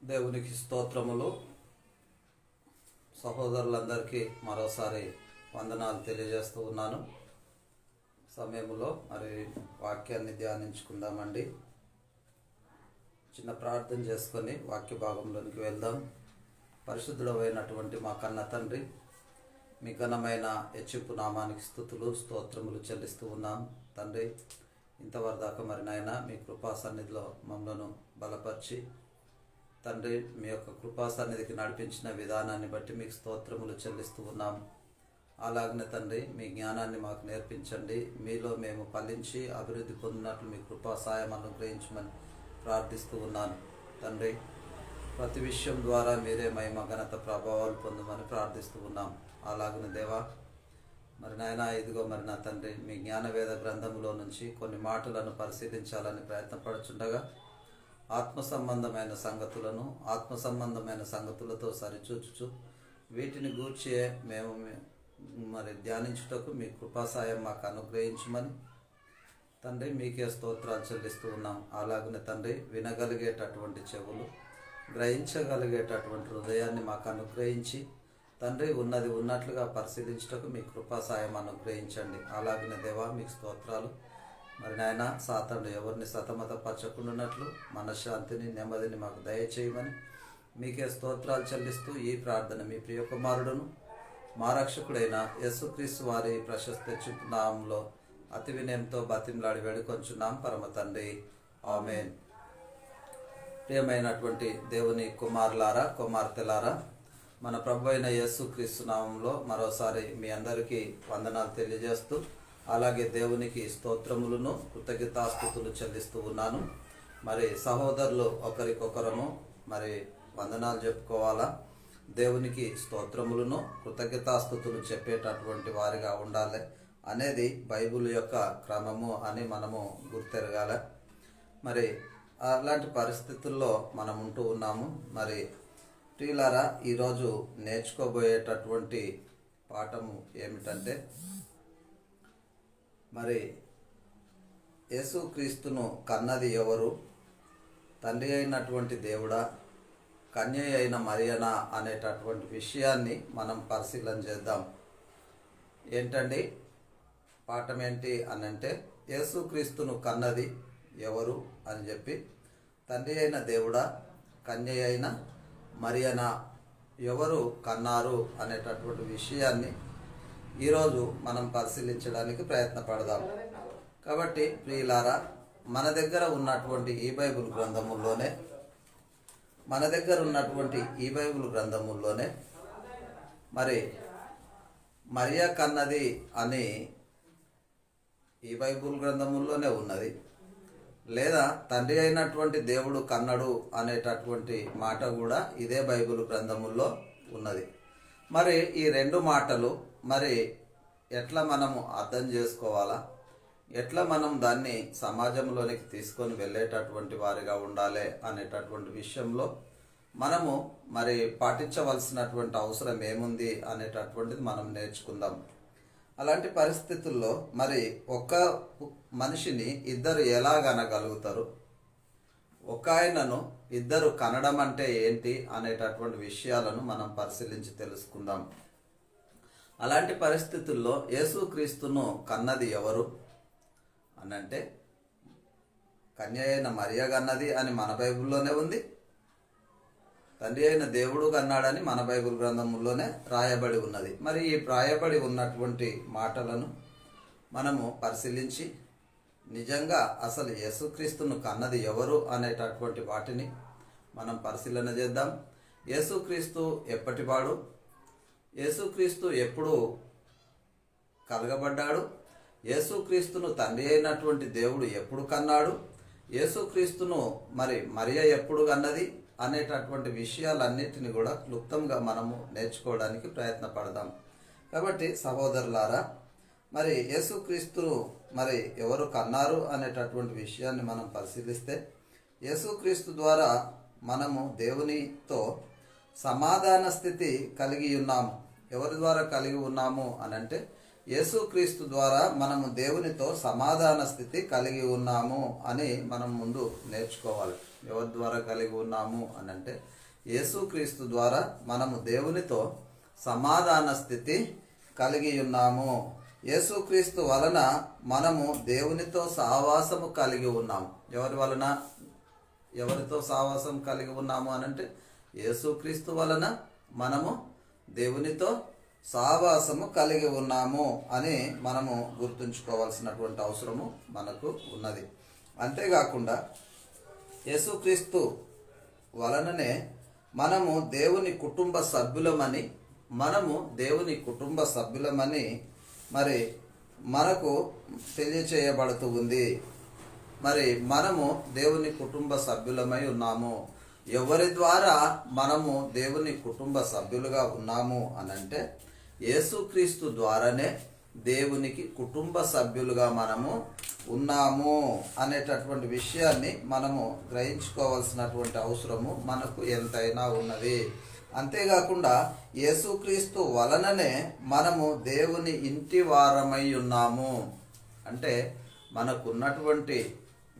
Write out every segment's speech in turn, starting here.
దేవునికి స్తోత్రములు. సహోదరులందరికీ మరోసారి వందనాలు తెలియజేస్తూ ఉన్నాను. సమయంలో మరి వాక్యాన్ని ధ్యానించుకుందామండి. చిన్న ప్రార్థన చేసుకొని వాక్య భాగంలోనికి వెళ్దాం. పరిశుద్ధుడమైనటువంటి మా కన్న తండ్రి, మీ ఘనమైన హెచ్చింపు నామానికి స్తుతులు స్తోత్రములు చెల్లిస్తూ ఉన్నాం. తండ్రి, ఇంతవరకు దాకా మరి నాయన మీ కృపా సన్నిధిలో మమ్మలను బలపరిచి తండ్రి, మీ యొక్క కృపా సన్నిధికి నడిపించిన విధానాన్ని బట్టి మీకు స్తోత్రములు చెల్లిస్తూ ఉన్నాం. అలాగనే తండ్రి, మీ జ్ఞానాన్ని మాకు నేర్పించండి. మీలో మేము ఫలించి అభివృద్ధి పొందినట్లు మీ కృపా సాయం అనుగ్రహించమని ప్రార్థిస్తూ ఉన్నాను. తండ్రి, ప్రతి విషయం ద్వారా మీరే మహిమ ఘనత ప్రభావాలు పొందమని ప్రార్థిస్తూ ఉన్నాం. అలాగనే దేవా, మరి నాయన ఇదిగో మరి నా తండ్రి, మీ జ్ఞానవేద గ్రంథంలో నుంచి కొన్ని మాటలను పరిశీలించాలని ప్రయత్నపడుచుండగా ఆత్మ సంబంధమైన సంగతులతో సరిచూచుచు వీటిని గూర్చి మేము మరి ధ్యానించుటకు మీ కృపాసాయం మాకు అనుగ్రహించమని తండ్రి మీకే స్తోత్రాలు చెల్లిస్తూ ఉన్నాం. అలాగనే తండ్రి, వినగలిగేటటువంటి చెవులు, గ్రహించగలిగేటటువంటి హృదయాన్ని మాకు అనుగ్రహించి తండ్రి ఉన్నది ఉన్నట్లుగా పరిశీలించుటకు మీ కృపాసాయం అనుగ్రహించండి. అలాగనే దేవా, మీకు స్తోత్రాలు. మరి నాయన, సాతానుడు ఎవరిని సతమతపరచకుండానట్లు మనశ్శాంతిని నెమ్మదిని మాకు దయచేయమని మీకే స్తోత్రాలు చెల్లిస్తూ ఈ ప్రార్థన మీ ప్రియ కుమారుడును మా రక్షకుడైన యేసుక్రీస్తు వారి ప్రశస్త నామంలో అతి వినయంతో బతిమలాడి వేడుకొంచున్నాం పరమ తండ్రి, ఆమేన్. ప్రియమైనటువంటి దేవుని కుమారులారా, కుమార్తెలారా, మన ప్రభు అయిన యేసుక్రీస్తు నామంలో మరోసారి మీ అందరికీ వందనాలు తెలియజేస్తూ అలాగే దేవునికి స్తోత్రములను కృతజ్ఞతాస్తుతులు చెల్లిస్తూ ఉన్నాను. మరి సహోదరులు ఒకరికొకరము మరి వందనాలు చెప్పుకోవాలా, దేవునికి స్తోత్రములను కృతజ్ఞతాస్తుతులు చెప్పేటటువంటి వారిగా ఉండాలి అనేది బైబిల్ యొక్క క్రమము అని మనము గుర్తెరగాలి. మరి అలాంటి పరిస్థితుల్లో మనం ఉంటూ ఉన్నాము. మరి ప్రియులారా, ఈరోజు నేర్చుకోబోయేటటువంటి పాఠము ఏమిటంటే, మరి యేసుక్రీస్తును కన్నది ఎవరు, తండ్రి అయినటువంటి దేవుడా, కన్య అయిన మరియనా అనేటటువంటి విషయాన్ని మనం పరిశీలన చేద్దాం. ఏంటండి పాఠం ఏంటి అని అంటే, యేసుక్రీస్తును కన్నది ఎవరు అని చెప్పి, తండ్రి అయిన దేవుడా, కన్య అయిన మరియనా ఎవరు కన్నారు అనేటటువంటి విషయాన్ని ఈరోజు మనం పరిశీలించడానికి ప్రయత్నపడదాం. కాబట్టి ప్రియులారా, మన దగ్గర ఉన్నటువంటి ఈ బైబిల్ గ్రంథముల్లోనే మరి మరియా కన్నది అని ఈ బైబిల్ గ్రంథముల్లోనే ఉన్నది, లేదా తండ్రి అయినటువంటి దేవుడు కన్నడు అనేటటువంటి మాట కూడా ఇదే బైబిల్ గ్రంథముల్లో ఉన్నది. మరి ఈ రెండు మాటలు మరి ఎట్లా మనము అర్థం చేసుకోవాలా, ఎట్లా మనం దాన్ని సమాజంలోనికి తీసుకొని వెళ్ళేటటువంటి వారిగా ఉండాలి అనేటటువంటి విషయంలో మనము మరి పాటించవలసినటువంటి అవసరం ఏముంది అనేటటువంటిది మనం నేర్చుకుందాం. అలాంటి పరిస్థితుల్లో మరి ఒక మనిషిని ఇద్దరు ఎలాగనగలుగుతారు, ఒక ఆయనను ఇద్దరు కనడం అంటే ఏంటి అనేటటువంటి విషయాలను మనం పరిశీలించి తెలుసుకుందాం. అలాంటి పరిస్థితుల్లో యేసుక్రీస్తును కన్నది ఎవరు అనంటే, కన్య అయిన మరియ కన్నది అని మన బైబిల్లోనే ఉంది, తండ్రి అయిన దేవుడు కన్నాడని మన బైబిల్ గ్రంథంలోనే రాయబడి ఉన్నది. మరి ఈ రాయబడి ఉన్నటువంటి మాటలను మనము పరిశీలించి నిజంగా అసలు యేసుక్రీస్తును కన్నది ఎవరు అనేటటువంటి వాటిని మనం పరిశీలన చేద్దాం. యేసుక్రీస్తు ఎప్పటివాడు, యేసుక్రీస్తు ఎప్పుడు కలగబడ్డాడు, యేసుక్రీస్తును తండ్రి అయినటువంటి దేవుడు ఎప్పుడు కన్నాడు, యేసుక్రీస్తును మరి మరియ ఎప్పుడు కన్నది అనేటటువంటి విషయాలన్నిటిని కూడా క్లుప్తంగా మనము నేర్చుకోవడానికి ప్రయత్నపడదాం. కాబట్టి సహోదరులారా, మరి యేసుక్రీస్తును మరి ఎవరు కన్నారు అనేటటువంటి విషయాన్ని మనం పరిశీలిస్తే, యేసుక్రీస్తు ద్వారా మనము దేవునితో సమాధాన స్థితి కలిగి ఉన్నాము. ఎవరి ద్వారా కలిగి ఉన్నాము అనంటే, యేసుక్రీస్తు ద్వారా మనము దేవునితో సమాధాన స్థితి కలిగి ఉన్నాము అని మనం ముందు నేర్చుకోవాలి. ఎవరి ద్వారా కలిగి ఉన్నాము అని అంటే యేసుక్రీస్తు ద్వారా మనము దేవునితో సమాధాన స్థితి కలిగి ఉన్నాము. యేసుక్రీస్తు వలన మనము దేవునితో సహవాసము కలిగి ఉన్నాము. ఎవరి వలన, ఎవరితో సహవాసం కలిగి ఉన్నాము అనంటే యేసుక్రీస్తు వలన మనము దేవునితో సహవాసము కలిగి ఉన్నాము అని మనము గుర్తుంచుకోవాల్సినటువంటి అవసరము మనకు ఉన్నది. అంతేకాకుండా యేసుక్రీస్తు వలననే మనము దేవుని కుటుంబ సభ్యులమని మరి మనకు తెలియచేయబడుతూ ఉంది. మరి మనము దేవుని కుటుంబ సభ్యులమై ఉన్నాము. ఎవరి ద్వారా మనము దేవుని కుటుంబ సభ్యులుగా ఉన్నాము అనంటే యేసుక్రీస్తు ద్వారానే దేవునికి కుటుంబ సభ్యులుగా మనము ఉన్నాము అనేటటువంటి విషయాన్ని మనము గ్రహించుకోవాల్సినటువంటి అవసరము మనకు ఎంతైనా ఉన్నది. అంతేకాకుండా యేసుక్రీస్తు వలననే మనము దేవుని ఇంటి వారమై ఉన్నాము. అంటే మనకున్నటువంటి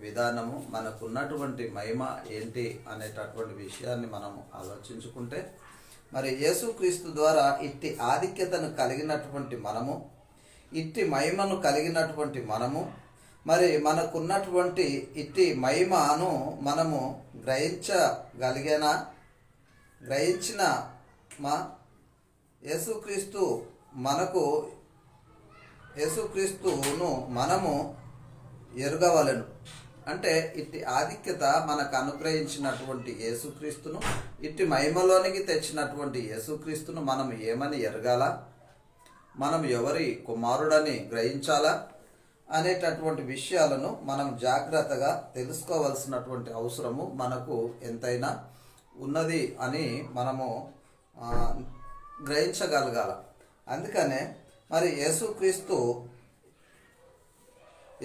విధానము, మనకున్నటువంటి మహిమ ఏంటి అనేటటువంటి విషయాన్ని మనము ఆలోచించుకుంటే మరి యేసుక్రీస్తు ద్వారా ఇట్టి ఆధిక్యతను కలిగినటువంటి మనము, ఇట్టి మహిమను కలిగినటువంటి మనము, మరి మనకున్నటువంటి ఇట్టి మహిమను మనము గ్రహించిన మా యేసుక్రీస్తును మనము ఎరుగవలెను. అంటే ఇట్టి ఆధిక్యత మనకు అనుగ్రహించినటువంటి యేసుక్రీస్తును, ఇట్టి మహిమలోనికి తెచ్చినటువంటి యేసుక్రీస్తును మనం ఏమని ఎరగాల, మనం ఎవరి కుమారుడని గ్రహించాలా అనేటటువంటి విషయాలను మనం జాగ్రత్తగా తెలుసుకోవాల్సినటువంటి అవసరము మనకు ఎంతైనా ఉన్నది అని మనము గ్రహించగలగాల. అందుకనే మరి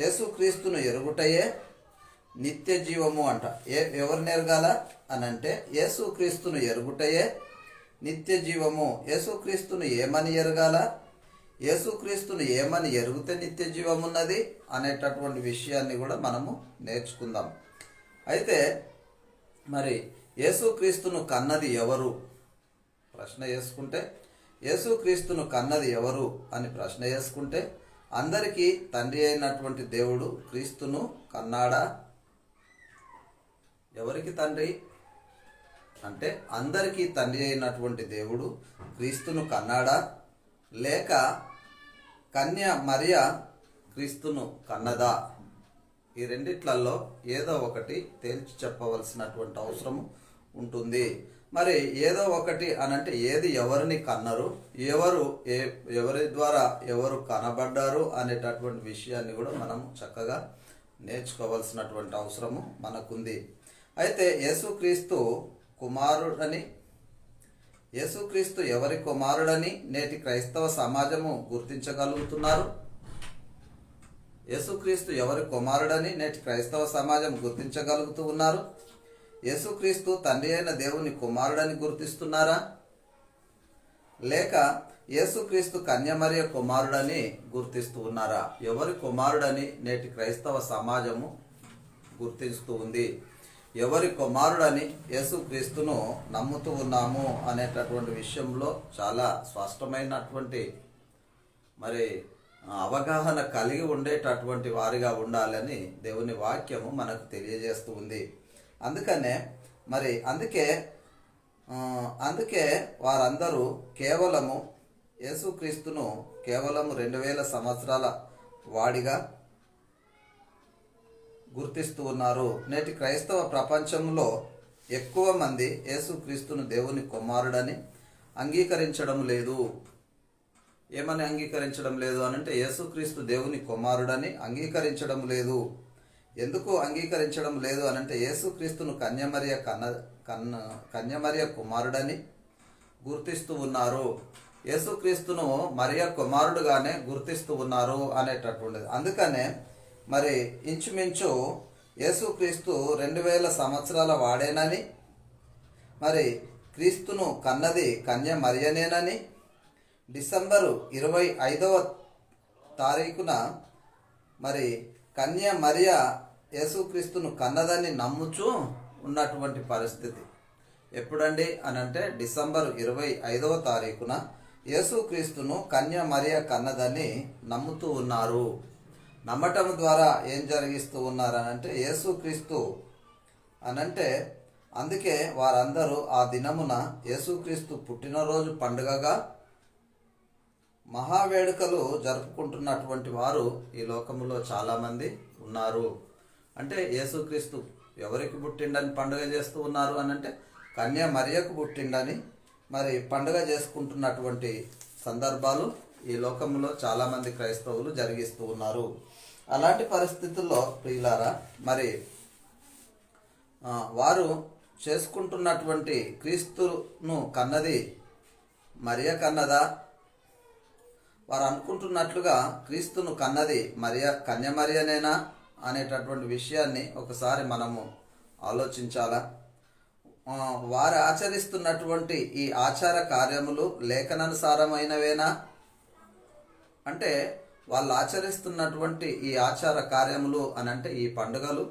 యేసుక్రీస్తును ఎరుగుటయే నిత్య జీవము అంట. ఎవరిని ఎరగాల అనంటే యేసుక్రీస్తును ఎరుగుటయే నిత్య జీవము. యేసుక్రీస్తును ఏమని ఎరగాల, యేసుక్రీస్తును ఏమని ఎరుగుతే నిత్య జీవం ఉన్నది అనేటటువంటి విషయాన్ని కూడా మనము నేర్చుకుందాం. అయితే మరి యేసుక్రీస్తును కన్నది ఎవరు ప్రశ్న చేసుకుంటే, యేసుక్రీస్తును కన్నది ఎవరు అని ప్రశ్న చేసుకుంటే అందరికీ తండ్రి అయినటువంటి దేవుడు క్రీస్తును కన్నాడా? ఎవరికి తండ్రి అంటే అందరికీ తండ్రి అయినటువంటి దేవుడు క్రీస్తును కన్నాడా, లేక కన్య మరియ క్రీస్తును కన్నదా? ఈ రెండిట్లలో ఏదో ఒకటి తేల్చి చెప్పవలసినటువంటి అవసరం ఉంటుంది. మరి ఏదో ఒకటి అనంటే ఏది ఎవరిని కన్నరు, ఎవరి ద్వారా ఎవరు కనబడ్డారు అనేటటువంటి విషయాన్ని కూడా మనం చక్కగా నేర్చుకోవాల్సినటువంటి అవసరము మనకుంది. అయితే యేసుక్రీస్తు ఎవరి కుమారుడని నేటి క్రైస్తవ సమాజము గుర్తించగలుగుతున్నారు? యేసుక్రీస్తు ఎవరి కుమారుడని నేటి క్రైస్తవ సమాజం గుర్తించగలుగుతూ ఉన్నారు? యేసుక్రీస్తు తండ్రి అయిన దేవుని కుమారుడని గుర్తిస్తున్నారా, లేక యేసుక్రీస్తు కన్యమరియ కుమారుడని గుర్తిస్తూ ఉన్నారా? ఎవరి కుమారుడని నేటి క్రైస్తవ సమాజము గుర్తిస్తూ ఉంది? ఎవరి కుమారుడని యేసుక్రీస్తును నమ్ముతూ ఉన్నాము అనేటటువంటి విషయంలో చాలా స్పష్టమైనటువంటి మరి అవగాహన కలిగి ఉండేటటువంటి వారిగా ఉండాలని దేవుని వాక్యము మనకు తెలియజేస్తూ ఉంది. అందుకే వారందరూ కేవలము యేసుక్రీస్తును కేవలము 2000 సంవత్సరాల వాడిగా గుర్తిస్తూ ఉన్నారు. నేటి క్రైస్తవ ప్రపంచంలో ఎక్కువ మంది యేసుక్రీస్తును దేవుని కుమారుడని అంగీకరించడం లేదు. ఏమని అంగీకరించడం లేదు అనంటే యేసుక్రీస్తు దేవుని కుమారుడని అంగీకరించడం లేదు. ఎందుకు అంగీకరించడం లేదు అనంటే యేసుక్రీస్తును కన్యమరియ కుమారుడని గుర్తిస్తూ ఉన్నారు. యేసుక్రీస్తును మరియ కుమారుడుగానే గుర్తిస్తూ ఉన్నారు అనేటటువంటిది. అందుకనే మరి ఇంచుమించు యేసుక్రీస్తు 2000 సంవత్సరాల వాడేనని, మరి క్రీస్తును కన్నది కన్య మరియనేనని డిసెంబరు 25వ తారీఖున మరి కన్య మరియ యేసుక్రీస్తును కన్నదని నమ్ముచూ ఉన్నటువంటి పరిస్థితి. ఎప్పుడండి అనంటే డిసెంబర్ 25వ తారీఖున యేసుక్రీస్తును కన్య మరియ కన్నదని నమ్ముతూ ఉన్నారు. నమ్మటం ద్వారా ఏం జరిగిస్తూ ఉన్నారు అనంటే యేసుక్రీస్తు అనంటే అందుకే వారందరూ ఆ దినమున యేసుక్రీస్తు పుట్టినరోజు పండుగగా మహావేడుకలు జరుపుకుంటున్నటువంటి వారు ఈ లోకములో చాలామంది ఉన్నారు. అంటే యేసుక్రీస్తు ఎవరికి పుట్టిండని పండుగ చేస్తూ ఉన్నారు అనంటే కన్య మరియకు పుట్టిండని మరి పండుగ చేసుకుంటున్నటువంటి సందర్భాలు ఈ లోకంలో చాలామంది క్రైస్తవులు జరిగిస్తూ ఉన్నారు. అలాంటి పరిస్థితుల్లో ప్రియులారా మరి వారు చేసుకుంటున్నటువంటి క్రీస్తును కన్నది మరియ కన్నదా? వారు అనుకుంటున్నట్లుగా క్రీస్తును కన్నది కన్య మరియనేనా అనేటటువంటి విషయాన్ని ఒకసారి మనము ఆలోచించాలా. వారు ఆచరిస్తున్నటువంటి ఈ ఆచార కార్యములు లేఖనానుసారమైనవేనా అంటే వాళ్ళు ఆచరిస్తున్నటువంటి ఈ ఆచార కార్యములు అనంటే ఈ పండుగలు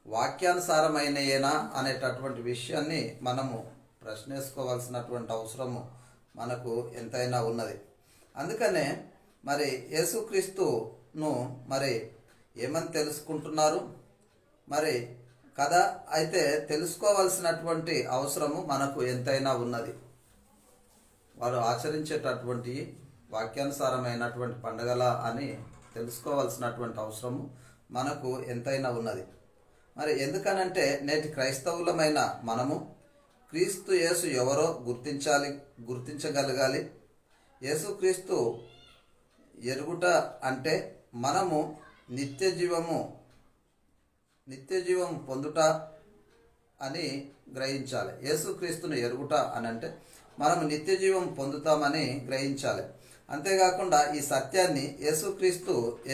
వాక్యానుసారమైనయేనా అనేటటువంటి విషయాన్ని మనము ప్రశ్నించుకోవాల్సినటువంటి అవసరము మనకు ఎంతైనా ఉన్నది. అందుకనే మరి యేసుక్రీస్తును మరి ఏమని తెలుసుకుంటున్నారు మరి కదా అయితే తెలుసుకోవాల్సినటువంటి అవసరము మనకు ఎంతైనా ఉన్నది. వారు ఆచరించేటటువంటి వాక్యానుసారమైనటువంటి పండుగల అని తెలుసుకోవాల్సినటువంటి అవసరము మనకు ఎంతైనా ఉన్నది. మరి ఎందుకనంటే నేటి క్రైస్తవులమైన మనము క్రీస్తు యేసు ఎవరో గుర్తించగలగాలి. యేసుక్రీస్తు ఎరుగుట అంటే మనము నిత్య జీవం పొందుట అని గ్రహించాలి. యేసుక్రీస్తును ఎరుగుట అని అంటే మనము నిత్య జీవం పొందుతామని గ్రహించాలి. అంతేకాకుండా ఈ సత్యాన్ని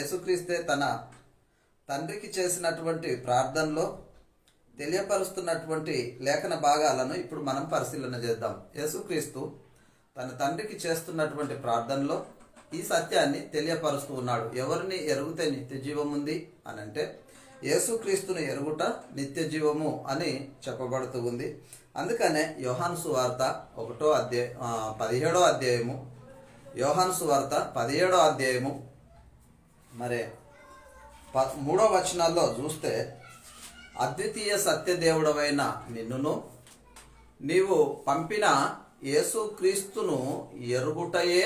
యేసుక్రీస్తే తన తండ్రికి చేసినటువంటి ప్రార్థనలో తెలియపరుస్తున్నటువంటి లేఖన భాగాలను ఇప్పుడు మనం పరిశీలన చేద్దాం. యేసుక్రీస్తు తన తండ్రికి చేస్తున్నటువంటి ప్రార్థనలో ఈ సత్యాన్ని తెలియపరుస్తూ ఉన్నాడు. ఎవరిని ఎరుగుతే నిత్య జీవం ఉంది అని అంటే యేసుక్రీస్తును ఎరుగుట నిత్య జీవము అని చెప్పబడుతూ ఉంది. అందుకనే యోహాను సువార్త 17వ అధ్యాయము యోహాను సువార్త 17వ అధ్యాయము మరి 3వ వచనాల్లో చూస్తే అద్వితీయ సత్యదేవుడవైన నిన్నును నీవు పంపిన యేసుక్రీస్తును ఎరుగుటయే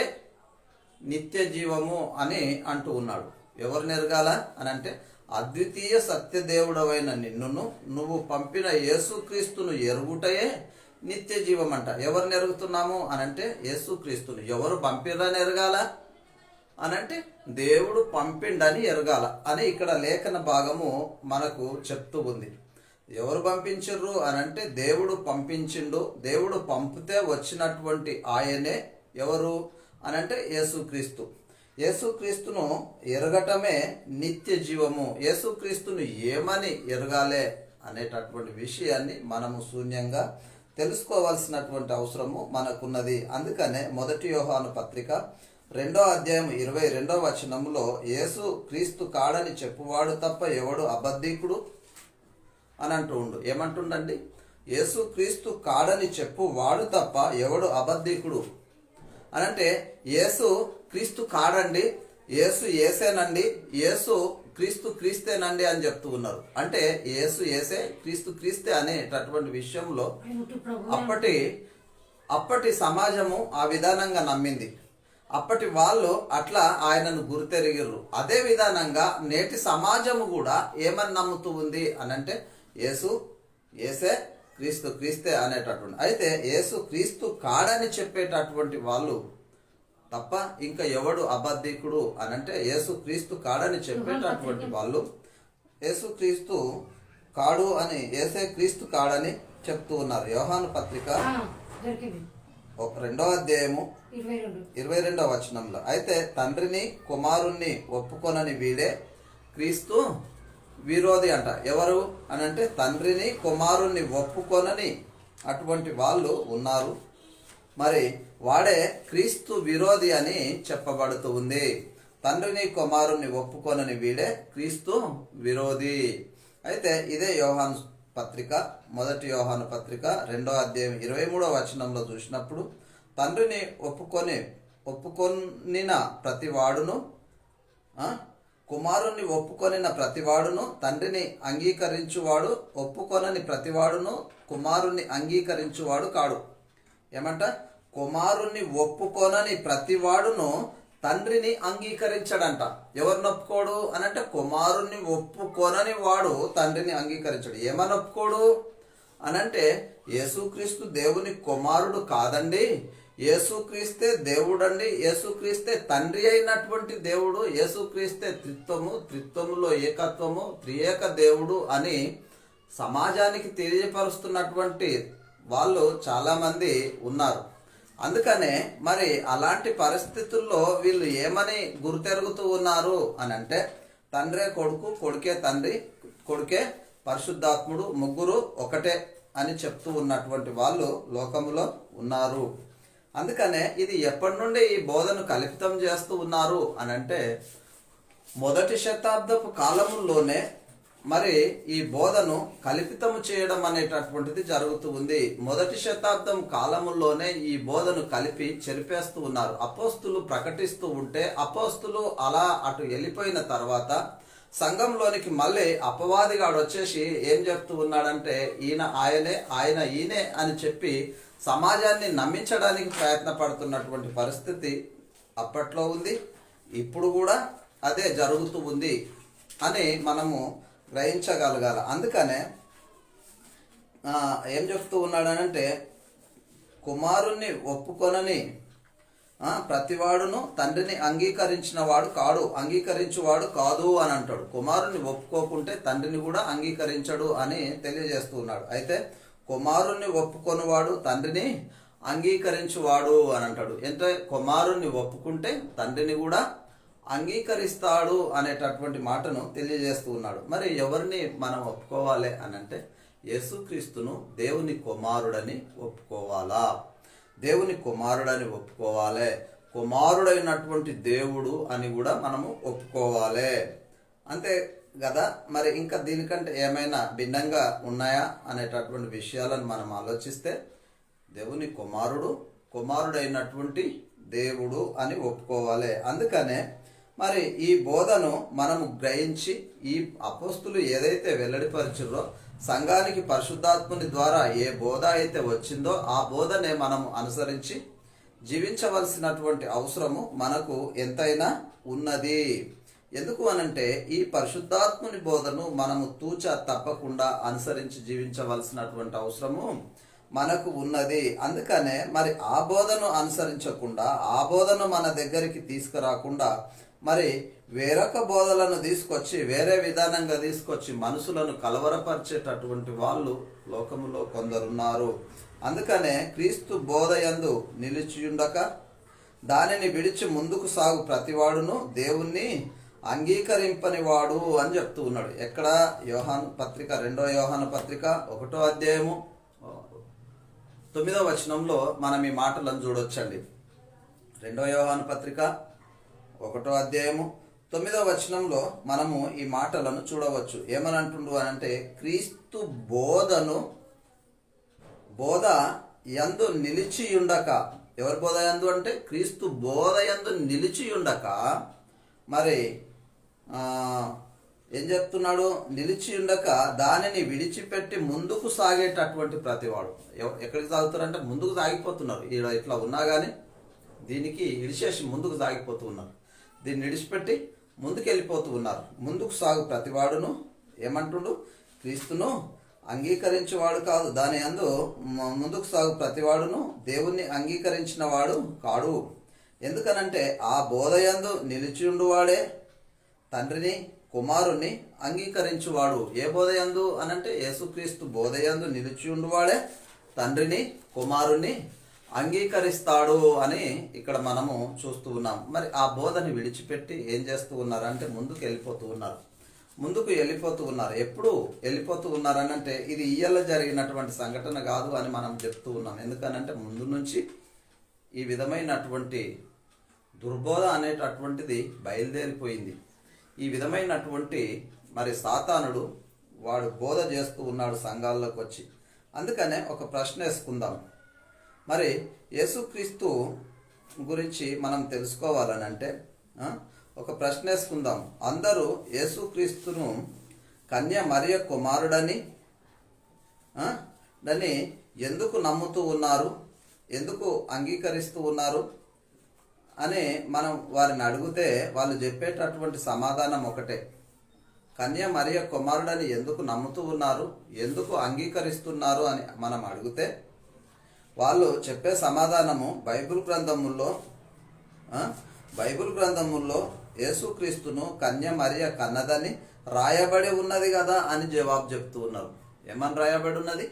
నిత్య జీవము అని అంటూ ఉన్నాడు. ఎవరిని ఎరగాల అని అంటే అద్వితీయ సత్యదేవుడవైన నిన్నును నువ్వు పంపిన యేసుక్రీస్తును ఎరుగుటయే నిత్య జీవం అంట. ఎవరిని ఎరుగుతున్నాము అనంటే యేసుక్రీస్తును. ఎవరు పంపిరని ఎరగాల అనంటే దేవుడు పంపిండని ఎరగాల అని ఇక్కడ లేఖన భాగము మనకు చెప్తూ ఉంది. ఎవరు పంపించరు అనంటే దేవుడు పంపించిండు. దేవుడు పంపితే వచ్చినటువంటి ఆయనే ఎవరు అనంటే యేసుక్రీస్తు. యేసుక్రీస్తును ఎరగటమే నిత్య జీవము. యేసుక్రీస్తును ఏమని ఎరగాలే అనేటటువంటి విషయాన్ని మనము శూన్యంగా తెలుసుకోవాల్సినటువంటి అవసరము మనకున్నది. అందుకనే 1 యోహాను పత్రిక 2వ అధ్యాయం 22వ వచనంలో యేసు క్రీస్తు కాడని చెప్పువాడు తప్ప ఎవడు అబద్ధికుడు అని అంటుండు. ఏమంటుండండి? యేసు క్రీస్తు కాడని చెప్పువాడు తప్ప ఎవడు అబద్ధికుడు అనంటే యేసు క్రీస్తు కాడండి, యేసు ఏసేనండి, యేసు క్రీస్తు క్రీస్తేనండి అని చెప్తూ ఉన్నారు. అంటే యేసు ఏసే, క్రీస్తు క్రీస్తే అనేటటువంటి విషయంలో అప్పటి సమాజము ఆ విధానంగా నమ్మింది. అప్పటి వాళ్ళు అట్లా ఆయనను గుర్తెరిగిర్రు. అదే విధానంగా నేటి సమాజము కూడా ఏమని నమ్ముతూ ఉంది అనంటే యేసు ఏసే, క్రీస్తు క్రీస్తే అనేటటువంటి. అయితే యేసు క్రీస్తు కాడని చెప్పేటటువంటి వాళ్ళు తప్ప ఇంకా ఎవడు అబద్ధికుడు అనంటే యేసు క్రీస్తు కాడని చెప్పేటటువంటి వాళ్ళు యేసు క్రీస్తు కాడు అని, ఏసే క్రీస్తు కాడని చెప్తూ ఉన్నారు. యోహాను పత్రిక 2వ అధ్యాయము 22వ వచనంలో అయితే తండ్రిని కుమారుణ్ణి ఒప్పుకొనని వీడే క్రీస్తు విరోధి అంట. ఎవరు అనంటే తండ్రిని కుమారుణ్ణి ఒప్పుకొనని అటువంటి వాళ్ళు ఉన్నారు. మరి వాడే క్రీస్తు విరోధి అని చెప్పబడుతూ ఉంది. తండ్రిని కుమారుణ్ణి ఒప్పుకొనని వీడే క్రీస్తు విరోధి. అయితే ఇదే యోహాను పత్రిక, మొదటి యోహాను పత్రిక 2వ అధ్యాయం 23వ వచనంలో చూసినప్పుడు, తండ్రిని ఒప్పుకొనిన ప్రతివాడును, కుమారుణ్ణి ఒప్పుకొనిన ప్రతివాడును తండ్రిని అంగీకరించువాడు, ఒప్పుకొనని ప్రతివాడును కుమారుణ్ణి అంగీకరించువాడు కాడు. ఏమంట? కుమారుణ్ణి ఒప్పుకొనని ప్రతివాడును తండ్రిని అంగీకరించడంట. ఎవరిని ఒప్పుకోడు అనంటే, కుమారుణ్ణి ఒప్పుకొనని వాడు తండ్రిని అంగీకరించడు. ఏమని ఒప్పుకోడు అనంటే, యేసుక్రీస్తు దేవుని కుమారుడు కాదండి, యేసుక్రీస్తే దేవుడండి, యేసుక్రీస్తే తండ్రి అయినటువంటి దేవుడు, యేసుక్రీస్తే త్రిత్వములో ఏకత్వము, త్రియేక దేవుడు అని సమాజానికి తెలియపరుస్తున్నటువంటి వాళ్ళు చాలామంది ఉన్నారు. అందుకనే మరి అలాంటి పరిస్థితుల్లో వీళ్ళు ఏమని గుర్తెరుగుతూ ఉన్నారు అని అంటే, తండ్రే కొడుకు, కొడుకే తండ్రి, కొడుకే పరిశుద్ధాత్ముడు, ముగ్గురు ఒకటే అని చెప్తూ ఉన్నటువంటి వాళ్ళు లోకములో ఉన్నారు. అందుకనే ఇది ఎప్పటి నుండి ఈ బోధను కల్పితం చేస్తూ ఉన్నారు అని అంటే, మొదటి శతాబ్దపు కాలముల్లోనే మరి ఈ బోధను కల్పితము చేయడం అనేటటువంటిది జరుగుతూ ఉంది. మొదటి శతాబ్దం కాలముల్లోనే ఈ బోధను కలిపి చెరిపేస్తూ ఉన్నారు. అపోస్తులు ప్రకటిస్తూ ఉంటే, అపోస్తులు అలా అటు వెళ్ళిపోయిన తర్వాత సంఘంలోనికి మళ్ళీ అపవాదిగాడు వచ్చేసి ఏం చెప్తూ ఉన్నాడంటే, ఈయన ఆయనే, ఆయన ఈయనే అని చెప్పి సమాజాన్ని నమ్మించడానికి ప్రయత్నపడుతున్నటువంటి పరిస్థితి అప్పట్లో ఉంది, ఇప్పుడు కూడా అదే జరుగుతూ ఉంది అని మనము గ్రహించగలగాల. అందుకనే ఏం చెప్తూ ఉన్నాడనంటే, కుమారుణ్ణి ఒప్పుకొనని ప్రతివాడును తండ్రిని అంగీకరించిన వాడు కాడు, అంగీకరించువాడు కాదు అని అంటాడు. కుమారుణ్ణి ఒప్పుకోకుంటే తండ్రిని కూడా అంగీకరించడు అని తెలియజేస్తూ ఉన్నాడు. అయితే కుమారుణ్ణి ఒప్పుకొనివాడు తండ్రిని అంగీకరించువాడు అని అంటాడు. అంటే కుమారుణ్ణి ఒప్పుకుంటే తండ్రిని కూడా అంగీకరిస్తాడు అనేటటువంటి మాటను తెలియజేస్తూ ఉన్నాడు. మరి ఎవరిని మనం ఒప్పుకోవాలి అని అంటే, యేసుక్రీస్తును దేవుని కుమారుడని ఒప్పుకోవాలా, దేవుని కుమారుడని ఒప్పుకోవాలి, కుమారుడైనటువంటి దేవుడు అని కూడా మనము ఒప్పుకోవాలి. అంతే కదా. మరి ఇంకా దీనికంటే ఏమైనా భిన్నంగా ఉన్నాయా అనేటటువంటి విషయాలను మనం ఆలోచిస్తే, దేవుని కుమారుడైనటువంటి దేవుడు అని ఒప్పుకోవాలి. అందుకనే మరి ఈ బోధను మనము గ్రహించి, ఈ అపోస్తులు ఏదైతే వెల్లడిపరిచారో, సంఘానికి పరిశుద్ధాత్ముని ద్వారా ఏ బోధ అయితే వచ్చిందో ఆ బోధనే మనము అనుసరించి జీవించవలసినటువంటి అవసరము మనకు ఎంతైనా ఉన్నది. ఎందుకు అనంటే, ఈ పరిశుద్ధాత్ముని బోధను మనము తూచా తప్పకుండా అనుసరించి జీవించవలసినటువంటి అవసరము మనకు ఉన్నది. అందుకనే మరి ఆ బోధను అనుసరించకుండా, ఆ బోధను మన దగ్గరికి తీసుకురాకుండా మరి వేరొక బోధలను తీసుకొచ్చి, వేరే విధానంగా తీసుకొచ్చి మనుషులను కలవరపరిచేటటువంటి వాళ్ళు లోకములో కొందరున్నారు. అందుకనే క్రీస్తు బోధయందు నిలిచియుండక దానిని విడిచి ముందుకు సాగు ప్రతివాడును దేవుణ్ణి అంగీకరింపని వాడు అని చెప్తూ ఉన్నాడు. ఎక్కడ? యోహాను పత్రిక, 2వ యోహాను పత్రిక 1వ అధ్యాయము 9వ వచనంలో మనం ఈ మాటలను చూడొచ్చండి. 2వ యోహాను పత్రిక 1వ అధ్యాయము 9వ వచనంలో మనము ఈ మాటలను చూడవచ్చు. ఏమని అంటుండు అనంటే, క్రీస్తు బోధ యందు నిలిచియుండక, ఎవరి బోధ యందు అంటే క్రీస్తు బోధ యందు నిలిచియుండక, మరి ఏం చెప్తున్నాడు? నిలిచియుండక దానిని విడిచిపెట్టి ముందుకు సాగేటటువంటి ప్రతివాడు. ఎక్కడికి సాగుతారంటే ముందుకు సాగిపోతున్నారు. ఇట్లా ఉన్నా కానీ దీనికి ఇడిచేసి ముందుకు సాగిపోతూ ఉన్నారు. దీన్ని విడిచిపెట్టి ముందుకు వెళ్ళిపోతూ ఉన్నారు. ముందుకు సాగు ప్రతివాడును ఏమంటుండు? క్రీస్తును అంగీకరించేవాడు కాదు, దాని యందు ముందుకు సాగు ప్రతివాడును దేవుణ్ణి అంగీకరించిన వాడు కాడు. ఎందుకనంటే ఆ బోధయందు నిలిచియుండువాడే తండ్రిని కుమారుణ్ణి అంగీకరించువాడు. ఏ బోధయందు అనంటే, యేసుక్రీస్తు బోధయందు నిలిచియుండువాడే తండ్రిని కుమారుణ్ణి అంగీకరిస్తాడు అని ఇక్కడ మనము చూస్తూ ఉన్నాం. మరి ఆ బోధని విడిచిపెట్టి ఏం చేస్తూ ఉన్నారంటే ముందుకు వెళ్ళిపోతూ ఉన్నారు. ఎప్పుడు వెళ్ళిపోతూ ఉన్నారనంటే, ఇది ఇయ్యాల జరిగినటువంటి సంఘటన కాదు అని మనం చెప్తూ ఉన్నాం. ఎందుకనంటే ముందు నుంచి ఈ విధమైనటువంటి దుర్బోధ అనేటటువంటిది బయలుదేరిపోయింది. ఈ విధమైనటువంటి మరి సాతానుడు వాడు బోధ చేస్తూ ఉన్నాడు సంఘాల్లోకి వచ్చి. అందుకనే ఒక ప్రశ్న వేసుకుందాం. మరి యేసుక్రీస్తు గురించి మనం తెలుసుకోవాలని అంటే ఒక ప్రశ్న వేసుకుందాం. అందరూ యేసుక్రీస్తును కన్య మరియ కుమారుడని దాన్ని ఎందుకు నమ్ముతూ ఉన్నారు, ఎందుకు అంగీకరిస్తూ ఉన్నారు అని మనం వారిని అడిగితే వాళ్ళు చెప్పేటటువంటి సమాధానం ఒకటే. కన్య మరియ కుమారుడని ఎందుకు నమ్ముతూ ఉన్నారు, ఎందుకు అంగీకరిస్తున్నారు అని మనం అడిగితే వాళ్ళు చెప్పే సమాధానము బైబిల్ గ్రంథముల్లో యేసుక్రీస్తును కన్య మరియ కన్నదని రాయబడి ఉన్నది కదా అని జవాబు చెప్తూ ఉన్నారు. ఏమని రాయబడి ఉన్నది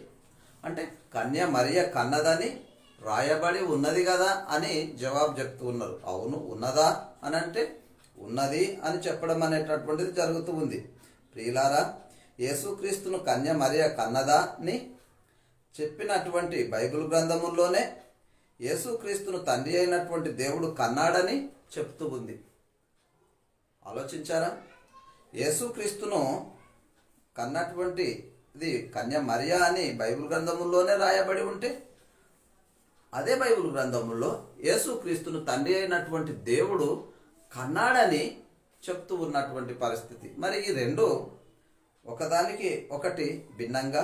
అంటే కన్య మరియ కన్నదని రాయబడి ఉన్నది కదా అని జవాబు చెప్తూ ఉన్నారు. అవును, ఉన్నదా అని అంటే ఉన్నది అని చెప్పడం అనేటటువంటిది జరుగుతూ ఉంది. ప్రియులారా, యేసుక్రీస్తును కన్య మరియ కన్నదాని చెప్పినటువంటి బైబిల్ గ్రంథముల్లోనే యేసుక్రీస్తును తండ్రి అయినటువంటి దేవుడు కన్నాడని చెప్తూ ఉంది. ఆలోచించారా? యేసుక్రీస్తును కన్నటువంటిది కన్య మరియ అని బైబిల్ గ్రంథముల్లోనే రాయబడి ఉంటే అదే బైబిల్ గ్రంథముల్లో యేసుక్రీస్తును తండ్రి అయినటువంటి దేవుడు కన్నాడని చెప్తూ ఉన్నటువంటి పరిస్థితి. మరి ఈ రెండు ఒకదానికి ఒకటి భిన్నంగా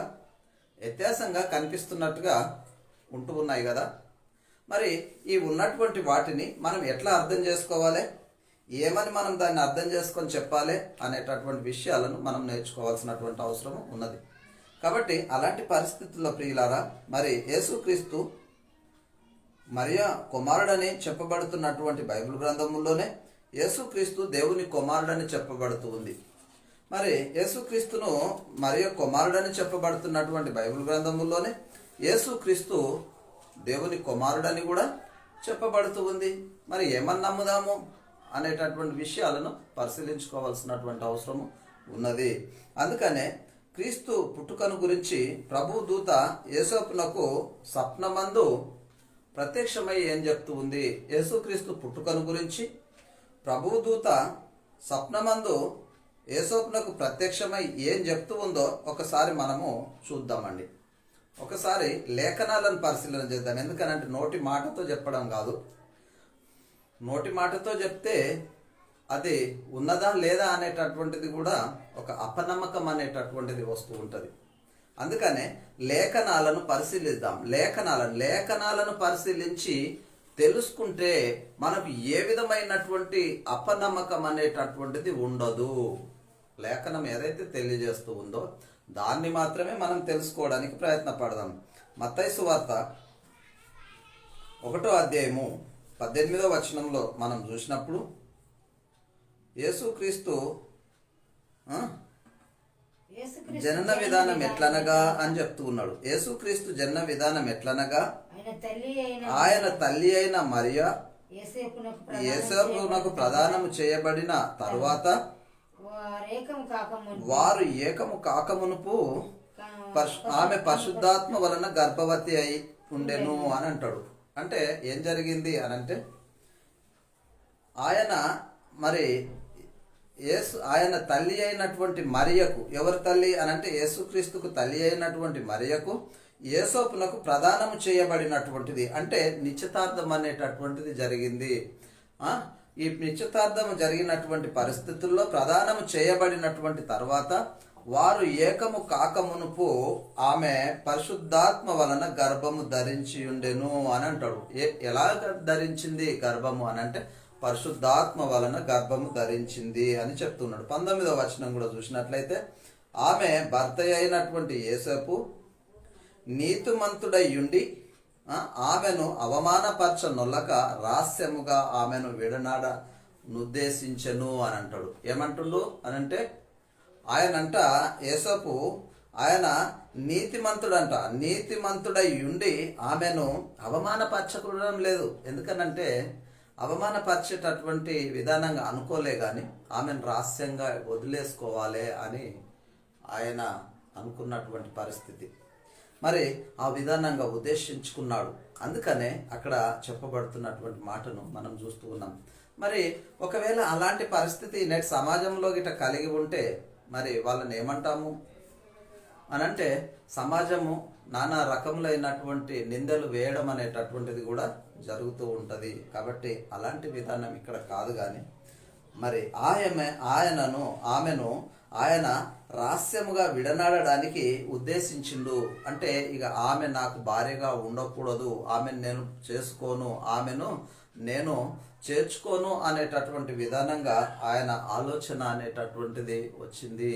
వ్యత్యాసంగా కనిపిస్తున్నట్టుగా ఉంటూ ఉన్నాయి కదా. మరి ఈ ఉన్నటువంటి వాటిని మనం ఎట్లా అర్థం చేసుకోవాలి, ఏమని మనం దాన్ని అర్థం చేసుకొని చెప్పాలి అనేటటువంటి విషయాలను మనం నేర్చుకోవాల్సినటువంటి అవసరం ఉన్నది. కాబట్టి అలాంటి పరిస్థితుల్లో ప్రియులారా, మరి యేసుక్రీస్తు మరియ కుమారుడని చెప్పబడుతున్నటువంటి బైబిల్ గ్రంథముల్లోనే యేసుక్రీస్తు దేవుని కుమారుడని చెప్పబడుతూ ఉంది. మరి యేసుక్రీస్తును మరియ కుమారుడని చెప్పబడుతున్నటువంటి బైబిల్ గ్రంథముల్లోనే యేసుక్రీస్తు దేవుని కుమారుడని కూడా చెప్పబడుతూ ఉంది. మరి ఏమని నమ్ముదాము అనేటటువంటి విషయాలను పరిశీలించుకోవాల్సినటువంటి అవసరము ఉన్నది. అందుకనే క్రీస్తు పుట్టుకను గురించి ప్రభు దూత యేసోపునకు స్వప్నమందు ప్రత్యక్షమై ఏం చెప్తూ ఉంది? యేసుక్రీస్తు పుట్టుకను గురించి ప్రభు దూత స్వప్నమందు యేసోపునకు ప్రత్యక్షమై ఏం చెప్తూ ఉందో ఒకసారి మనము చూద్దామండి. ఒకసారి లేఖనాలను పరిశీలన చేద్దాం. ఎందుకనంటే నోటి మాటతో చెప్పడం కాదు. నోటి మాటతో చెప్తే అది ఉన్నదా లేదా అనేటటువంటిది కూడా ఒక అపనమ్మకం అనేటటువంటిది వస్తూ ఉంటుంది. అందుకనే లేఖనాలను పరిశీలిద్దాం. లేఖనాలను పరిశీలించి తెలుసుకుంటే మనకు ఏ విధమైనటువంటి అపనమ్మకం అనేటటువంటిది ఉండదు. లేఖనం ఏదైతే తెలియజేస్తూ ఉందో దాన్ని మాత్రమే మనం తెలుసుకోవడానికి ప్రయత్నపడదాం. మత్తయి సువార్త 1వ అధ్యాయము 18వ వచనంలో మనం చూసినప్పుడు యేసుక్రీస్తు జనన విధానం ఎట్లనగా అని చెప్తూ ఉన్నాడు. యేసుక్రీస్తు జనన విధానం ఎట్లనగా ఆయన తల్లి అయిన మరియ యేసపునకు ప్రదానము చేయబడిన తరువాత వారు ఏకము కాకమునుపు ఆమె పరిశుద్ధాత్మ వలన గర్భవతి అయి ఉండెను అని అంటాడు. అంటే ఏం జరిగింది అని అంటే ఆయన తల్లి అయినటువంటి మరియకు, ఎవరి తల్లి అని అంటే యేసుక్రీస్తుకు తల్లి అయినటువంటి మరియకు యేసోపునకు ప్రదానము చేయబడినటువంటిది, అంటే నిశ్చితార్థం అనేటటువంటిది జరిగింది. ఈ నిశ్చితార్థం జరిగినటువంటి పరిస్థితుల్లో ప్రదానము చేయబడినటువంటి తర్వాత వారు ఏకము కాకమునుపు ఆమె పరిశుద్ధాత్మ వలన గర్భము ధరించి ఉండెను అని అంటాడు. ఎలా ధరించింది గర్భము అని అంటే పరిశుద్ధాత్మ వలన గర్భము ధరించింది అని చెప్తున్నాడు. 19వ వచనం కూడా చూసినట్లయితే ఆమె భర్త అయినటువంటి యేసేపు నీతిమంతుడయ్యుండి ఆమెను అవమానపరచనొల్లక రహస్యముగా ఆమెను విడనాడ నుద్దేశించెను అని అంటాడు. ఏమంటుండు అనంటే ఆయనంట యేసేపు ఆయన నీతిమంతుడంట. నీతిమంతుడై ఉండి ఆమెను అవమానపరచకూడడం లేదు. ఎందుకనంటే అవమానపరిచేటటువంటి విధానంగా అనుకోలే కానీ ఆమెను రహస్యంగా వదిలేసుకోవాలి అని ఆయన అనుకున్నటువంటి పరిస్థితి. మరి ఆ విధానంగా ఉద్దేశించుకున్నాడు. అందుకనే అక్కడ చెప్పబడుతున్నటువంటి మాటను మనం చూస్తూ ఉన్నాం. మరి ఒకవేళ అలాంటి పరిస్థితి నేటి సమాజంలో గిట కలిగి ఉంటే మరి వాళ్ళని ఏమంటాము? అనంటే సమాజము నానా రకములైనటువంటి నిందలు వేయడం అనేటటువంటిది కూడా జరుగుతూ ఉంటుంది. కాబట్టి అలాంటి విధానం ఇక్కడ కాదు. కానీ మరి ఆమెను ఆయన రహస్యముగా విడనాడడానికి ఉద్దేశించిండు. అంటే ఇక ఆమె నాకు భార్యగా ఉండకూడదు, ఆమెను నేను చేసుకోను, ఆమెను నేను చేర్చుకోను అనేటటువంటి విధానంగా ఆయన ఆలోచన అనేటటువంటిది వచ్చింది.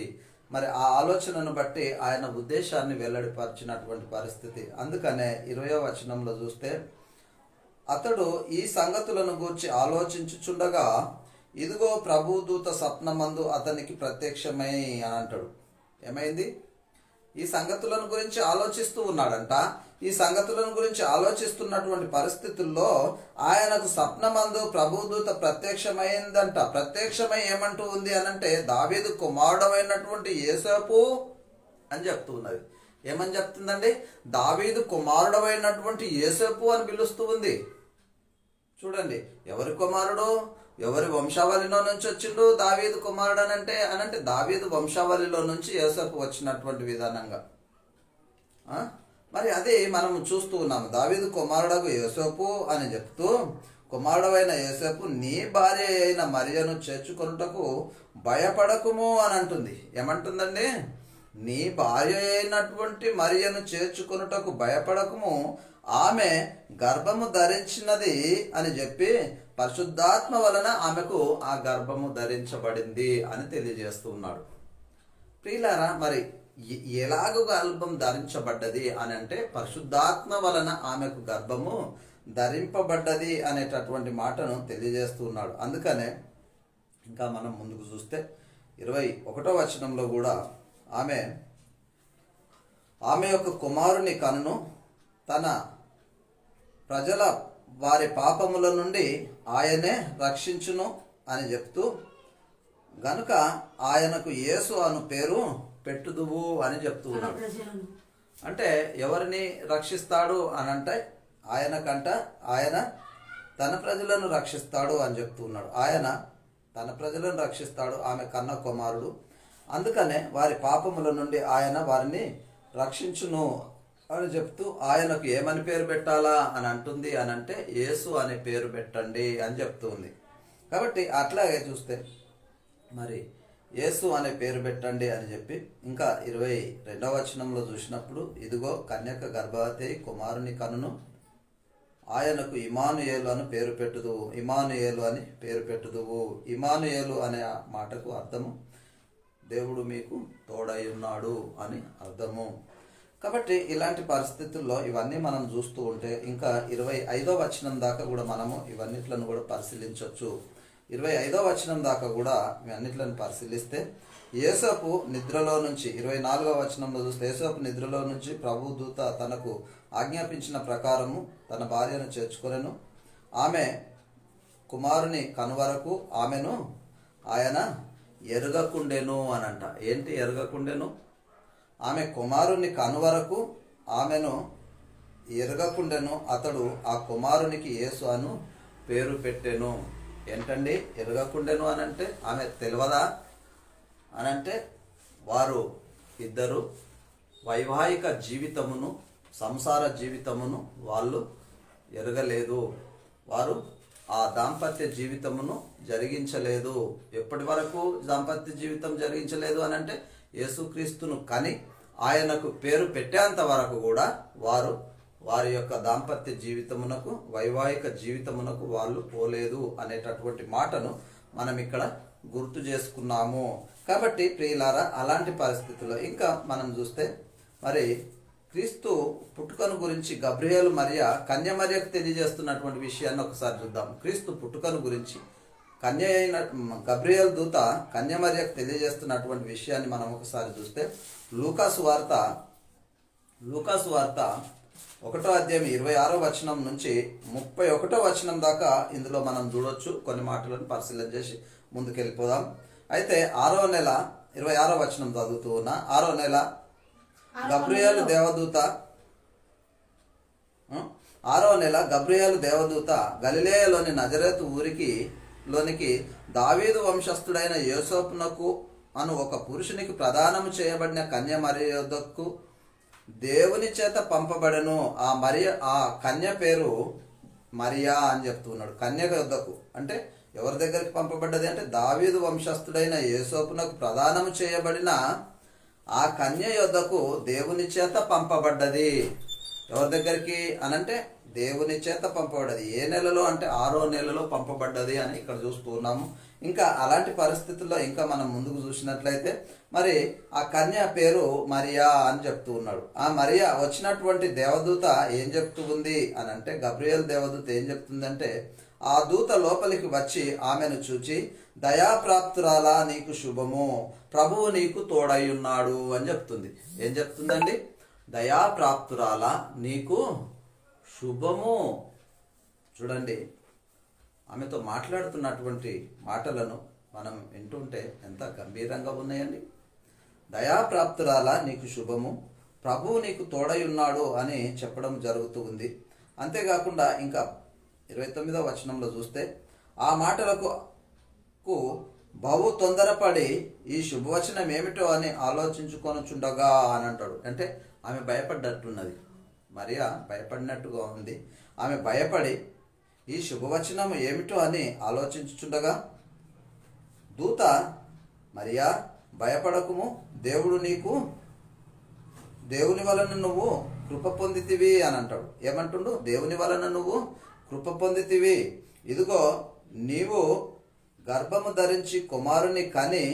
మరి ఆ ఆలోచనను బట్టి ఆయన ఉద్దేశాన్ని వెల్లడిపరిచినటువంటి పరిస్థితి. అందుకనే 20వ వచనంలో చూస్తే, అతడు ఈ సంగతులను గూర్చి ఆలోచించుచుండగా ఇదిగో ప్రభుదూత స్వప్నమందు అతనికి ప్రత్యక్షమై అని అంటాడు. ఏమైంది? ఈ సంగతులను గురించి ఆలోచిస్తూ ఉన్నాడంట. ఈ సంగతులను గురించి ఆలోచిస్తున్నటువంటి పరిస్థితుల్లో ఆయనకు స్వప్నమందు ప్రభుదూత ప్రత్యక్షమైందంట. ప్రత్యక్షమై ఏమంటూ ఉంది అనంటే, దావీదు కుమారుడమైనటువంటి యోసేపు అని చెప్తూ ఉన్నది. ఏమని చెప్తుందండి? దావీదు కుమారుడమైనటువంటి యోసేపు అని పిలుస్తూ ఉంది. చూడండి, ఎవరి కుమారుడు, ఎవరి వంశావళిలో నుంచి వచ్చిండు దావీదు కుమారుడు అనంటే దావీదు వంశావళిలో నుంచి యోసేపు వచ్చినటువంటి విధానంగా. మరి అది మనం చూస్తూ ఉన్నాము. దావీదు కుమారుడకు యోసేపు అని చెప్తూ, కుమారుడైన యోసేపు నీ భార్య అయిన మరియను చేర్చుకొనుటకు భయపడకుము అని అంటుంది. ఏమంటుందండి? నీ భార్య అయినటువంటి మరియను చేర్చుకొనుటకు భయపడకుము, ఆమె గర్భము ధరించినది అని చెప్పి పరిశుద్ధాత్మ వలన ఆమెకు ఆ గర్భము ధరించబడింది అని తెలియజేస్తూ ఉన్నాడు. ప్రియులారా, మరి ఎలాగో గర్భం ధరించబడ్డది అని అంటే పరిశుద్ధాత్మ వలన ఆమెకు గర్భము ధరింపబడ్డది అనేటటువంటి మాటను తెలియజేస్తూ ఉన్నాడు. అందుకనే ఇంకా మనం ముందుకు చూస్తే 21వ వచనంలో కూడా ఆమె యొక్క కుమారుని కనును, తన ప్రజల వారి పాపముల నుండి ఆయనే రక్షించును అని చెప్తూ, గనుక ఆయనకు యేసు అను పేరు పెట్టుదువు అని చెప్తూ ఉన్నాడు. అంటే ఎవరిని రక్షిస్తాడు అనంటే ఆయన తన ప్రజలను రక్షిస్తాడు అని చెప్తూ ఉన్నాడు. ఆయన తన ప్రజలను రక్షిస్తాడు, ఆమె కన్న కుమారుడు. అందుకనే వారి పాపముల నుండి ఆయన వారిని రక్షించును అని చెప్తూ ఆయనకు ఏమని పేరు పెట్టాలా అని అంటుంది అనంటే యేసు అనే పేరు పెట్టండి అని చెప్తుంది. కాబట్టి అట్లాగే చూస్తే మరి యేసు అనే పేరు పెట్టండి అని చెప్పి ఇంకా 22వ వచనంలో చూసినప్పుడు, ఇదిగో కన్యక గర్భవతి కుమారుని కనును, ఆయనకు ఇమానుయేలు అని పేరు పెట్టుదువు. ఇమానుయేలు అని పేరు పెట్టుదువు. ఇమానుయేలు అనే మాటకు అర్థము దేవుడు మీకు తోడై ఉన్నాడు అని అర్థము. కాబట్టి ఇలాంటి పరిస్థితుల్లో ఇవన్నీ మనం చూస్తూ ఉంటే ఇంకా 25వ వచనం దాకా కూడా మనము ఇవన్నిట్లను కూడా పరిశీలించవచ్చు. 25వ వచనం దాకా కూడా ఇవన్నిట్లను పరిశీలిస్తే, యోసేపు నిద్రలో నుంచి 24వ వచనంలో చూస్తే, యోసేపు నిద్రలో నుంచి ప్రభు దూత తనకు ఆజ్ఞాపించిన ప్రకారము తన భార్యను చేర్చుకొనెను. ఆమె కుమారుని కనువరకు ఆమెను ఆయన ఎరగకుండెను అనంట. ఏంటి ఎరగకుండెను? ఆమె కుమారుని కనువరకు ఆమెను ఎరగకుండెను. అతడు ఆ కుమారునికి యేసు అను పేరు పెట్టెను. ఏంటండి ఎరగకుండెను అనంటే? ఆమె తెలియదా అనంటే, వారు ఇద్దరు వైవాహిక జీవితమును సంసార జీవితమును వాళ్ళు ఎరగలేదు. వారు ఆ దాంపత్య జీవితమును జరిగించలేదు. ఎప్పటి వరకు దాంపత్య జీవితం జరిగించలేదు అనంటే, యేసుక్రీస్తును కని ఆయనకు పేరు పెట్టేంత వరకు కూడా వారు వారి యొక్క దాంపత్య జీవితమునకు వైవాహిక జీవితమునకు వాళ్ళు పోలేదు అనేటటువంటి మాటను మనం ఇక్కడ గుర్తు చేసుకున్నాము. కాబట్టి ప్రియులారా, అలాంటి పరిస్థితుల్లో ఇంకా మనం చూస్తే మరి క్రీస్తు పుట్టుకను గురించి గబ్రియేలు మరియ కన్య మరియకు తెలియజేస్తున్నటువంటి విషయాన్ని ఒకసారి చూద్దాం. క్రీస్తు పుట్టుకను గురించి కన్య అయిన గబ్రియేలు దూత కన్య మరియకు తెలియజేస్తున్నటువంటి విషయాన్ని మనం ఒకసారి చూస్తే, లూకాసు వార్త 1వ అధ్యాయం 26వ వచనం నుంచి 31వ వచనం దాకా ఇందులో మనం చూడొచ్చు. కొన్ని మాటలను పరిశీలన చేసి ముందుకెళ్ళిపోదాం. అయితే 6వ నెల 26వ వచనం చదువుతూ ఉన్నా. 6వ నెల గబ్రియేలు దేవదూత గలిలయలోని నజరేతు లోనికి దావీదు వంశస్థుడైన యోసేపునకు అను ఒక పురుషునికి ప్రదానము చేయబడిన కన్య మరియ యొద్దకు దేవుని చేత పంపబడెను. ఆ కన్య పేరు మరియా అని చెప్తున్నాడు. కన్య యొద్దకు అంటే ఎవరి దగ్గరికి పంపబడ్డది అంటే దావీదు వంశస్థుడైన యేసోపునకు ప్రదానము చేయబడిన ఆ కన్య యొద్దకు దేవుని చేత పంపబడ్డది. ఎవరి దగ్గరికి అనంటే దేవుని చేత పంపబడ్డది. ఏ నెలలో అంటే 6వ నెలలో పంపబడ్డది అని ఇక్కడ చూస్తున్నాము. ఇంకా అలాంటి పరిస్థితుల్లో ఇంకా మనం ముందుకు చూసినట్లయితే మరి ఆ కన్య పేరు మరియా అని చెప్తూ ఉన్నాడు. ఆ మరియా వచ్చినటువంటి దేవదూత ఏం చెప్తూ ఉంది అని అంటే గబ్రియల్ దేవదూత ఏం చెప్తుందంటే ఆ దూత లోపలికి వచ్చి ఆమెను చూచి దయాప్రాప్తురాలా నీకు శుభము, ప్రభువు నీకు తోడై ఉన్నాడు అని చెప్తుంది. ఏం చెప్తుందండి? దయాప్రాప్తురాలా నీకు శుభము. చూడండి, ఆమెతో మాట్లాడుతున్నటువంటి మాటలను మనం వింటుంటే ఎంత గంభీరంగా ఉన్నాయండి. దయాప్రాప్తురాలా నీకు శుభము, ప్రభువు నీకు తోడై ఉన్నాడు అని చెప్పడం జరుగుతూ ఉంది. అంతేకాకుండా ఇంకా 29వ వచనంలో చూస్తే ఆ మాటలకు బహు తొందరపడి ఈ శుభవచనం ఏమిటో అని ఆలోచించుకొనుచుండగా అని అంటాడు. అంటే ఆమె భయపడ్డట్టున్నది. మరియా భయపడినట్టుగా ఉంది. ఆమె భయపడి ఈ శుభవచనం ఏమిటో అని ఆలోచించుచుండగా దూత మరియా భయపడకుము, దేవుని వలన నువ్వు కృప పొందితివి అని అంటాడు. ఏమంటుండు? దేవుని వలన నువ్వు కృప పొందితివి. ఇదిగో నీవు గర్భము ధరించి కుమారుని కని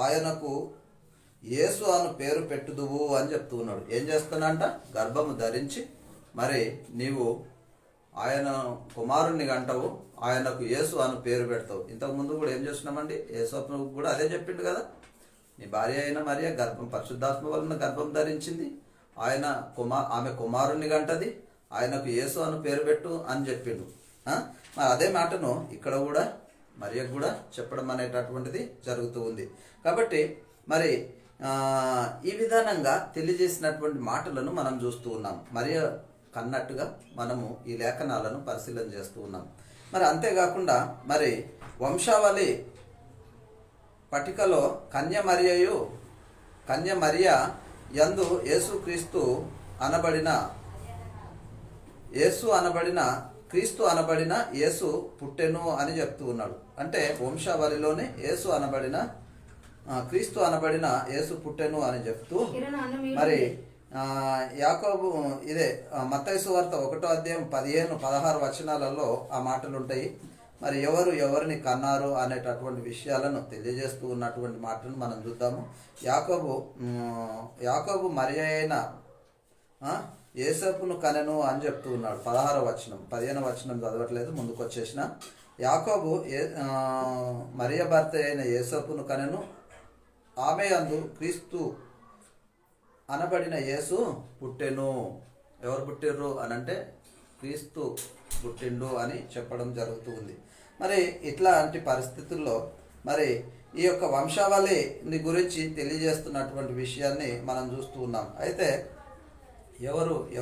ఆయనకు యేసు అను పేరు పెట్టుదువు అని చెప్తూ ఉన్నాడు. ఏం చేస్తున్నంట? గర్భము ధరించి మరి నీవు ఆయన కుమారుణ్ణి కంటావు, ఆయనకు యేసు అని పేరు పెడతావు. ఇంతకుముందు కూడా ఏం చేస్తున్నామండి? యేసోపును కూడా అదే చెప్పిండు కదా. నీ భార్య అయిన మరియ పరిశుద్ధాత్మ వలన గర్భం ధరించింది, ఆమె కుమారుణ్ణి కంటది, ఆయనకు యేసు అని పేరు పెట్టు అని చెప్పిండు. మరి అదే మాటను ఇక్కడ కూడా మరియకు కూడా చెప్పడం అనేటటువంటిది జరుగుతూ ఉంది. కాబట్టి మరి ఈ విధానంగా తెలియజేసినటువంటి మాటలను మనం చూస్తూ ఉన్నాం. మరియ కన్నట్టుగా మనము ఈ లేఖనాలను పరిశీలన చేస్తూ ఉన్నాం. మరి అంతేకాకుండా మరి వంశావళి పట్టికలో కన్య మరియ యందు క్రీస్తు అనబడిన యేసు పుట్టెను అని చెప్తూ ఉన్నాడు. అంటే వంశావళిలోనే క్రీస్తు అనబడిన యేసు పుట్టెను అని చెప్తూ మరి యాకోబు ఇదే మత్తయి సువార్త 1వ అధ్యాయం 15-16 వచనాలలో ఆ మాటలు ఉంటాయి. మరి ఎవరిని కన్నారు అనేటటువంటి విషయాలను తెలియజేస్తూ ఉన్నటువంటి మాటను మనం చూద్దాము. యాకోబు మరియ అయిన యేసపును కనెను అని చెప్తూ ఉన్నాడు. 16వ వచనం, 15వ వచనం చదవట్లేదు, ముందుకు వచ్చేసిన. యాకోబు మరియ భర్త అయిన యేసపును కనెను, ఆమె యందు క్రీస్తు అనబడిన యేసు పుట్టెను. ఎవరు పుట్టిర్రు అనంటే క్రీస్తు పుట్టిండు అని చెప్పడం జరుగుతూ ఉంది. మరి ఇట్లాంటి పరిస్థితుల్లో మరి ఈ యొక్క వంశావళిని గురించి తెలియజేస్తున్నటువంటి విషయాన్ని మనం చూస్తూ ఉన్నాం. అయితే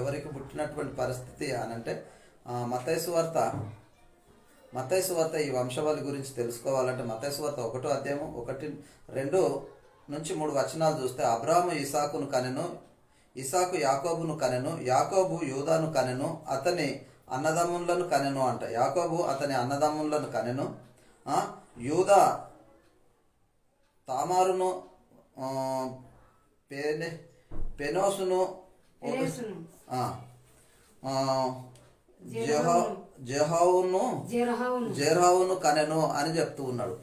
ఎవరికి పుట్టినటువంటి పరిస్థితి అనంటే మత్తయి సువార్త ఈ వంశావళి గురించి తెలుసుకోవాలంటే మత్తయి సువార్త 1వ అధ్యాయం 1-2-3 వచనాలు చూస్తే అబ్రాహాము ఇసాకును కనెను, ఇసాకు యాకోబును కనెను, యాకోబు యూదాను కనెను, అతని అన్నదమ్ములను కనెను అంట. యాకోబు అతని అన్నదమ్ములను కనెను, యూదా తామారును పెనోసును జెరహావును కనెను అని చెప్తూ ఉన్నాడు.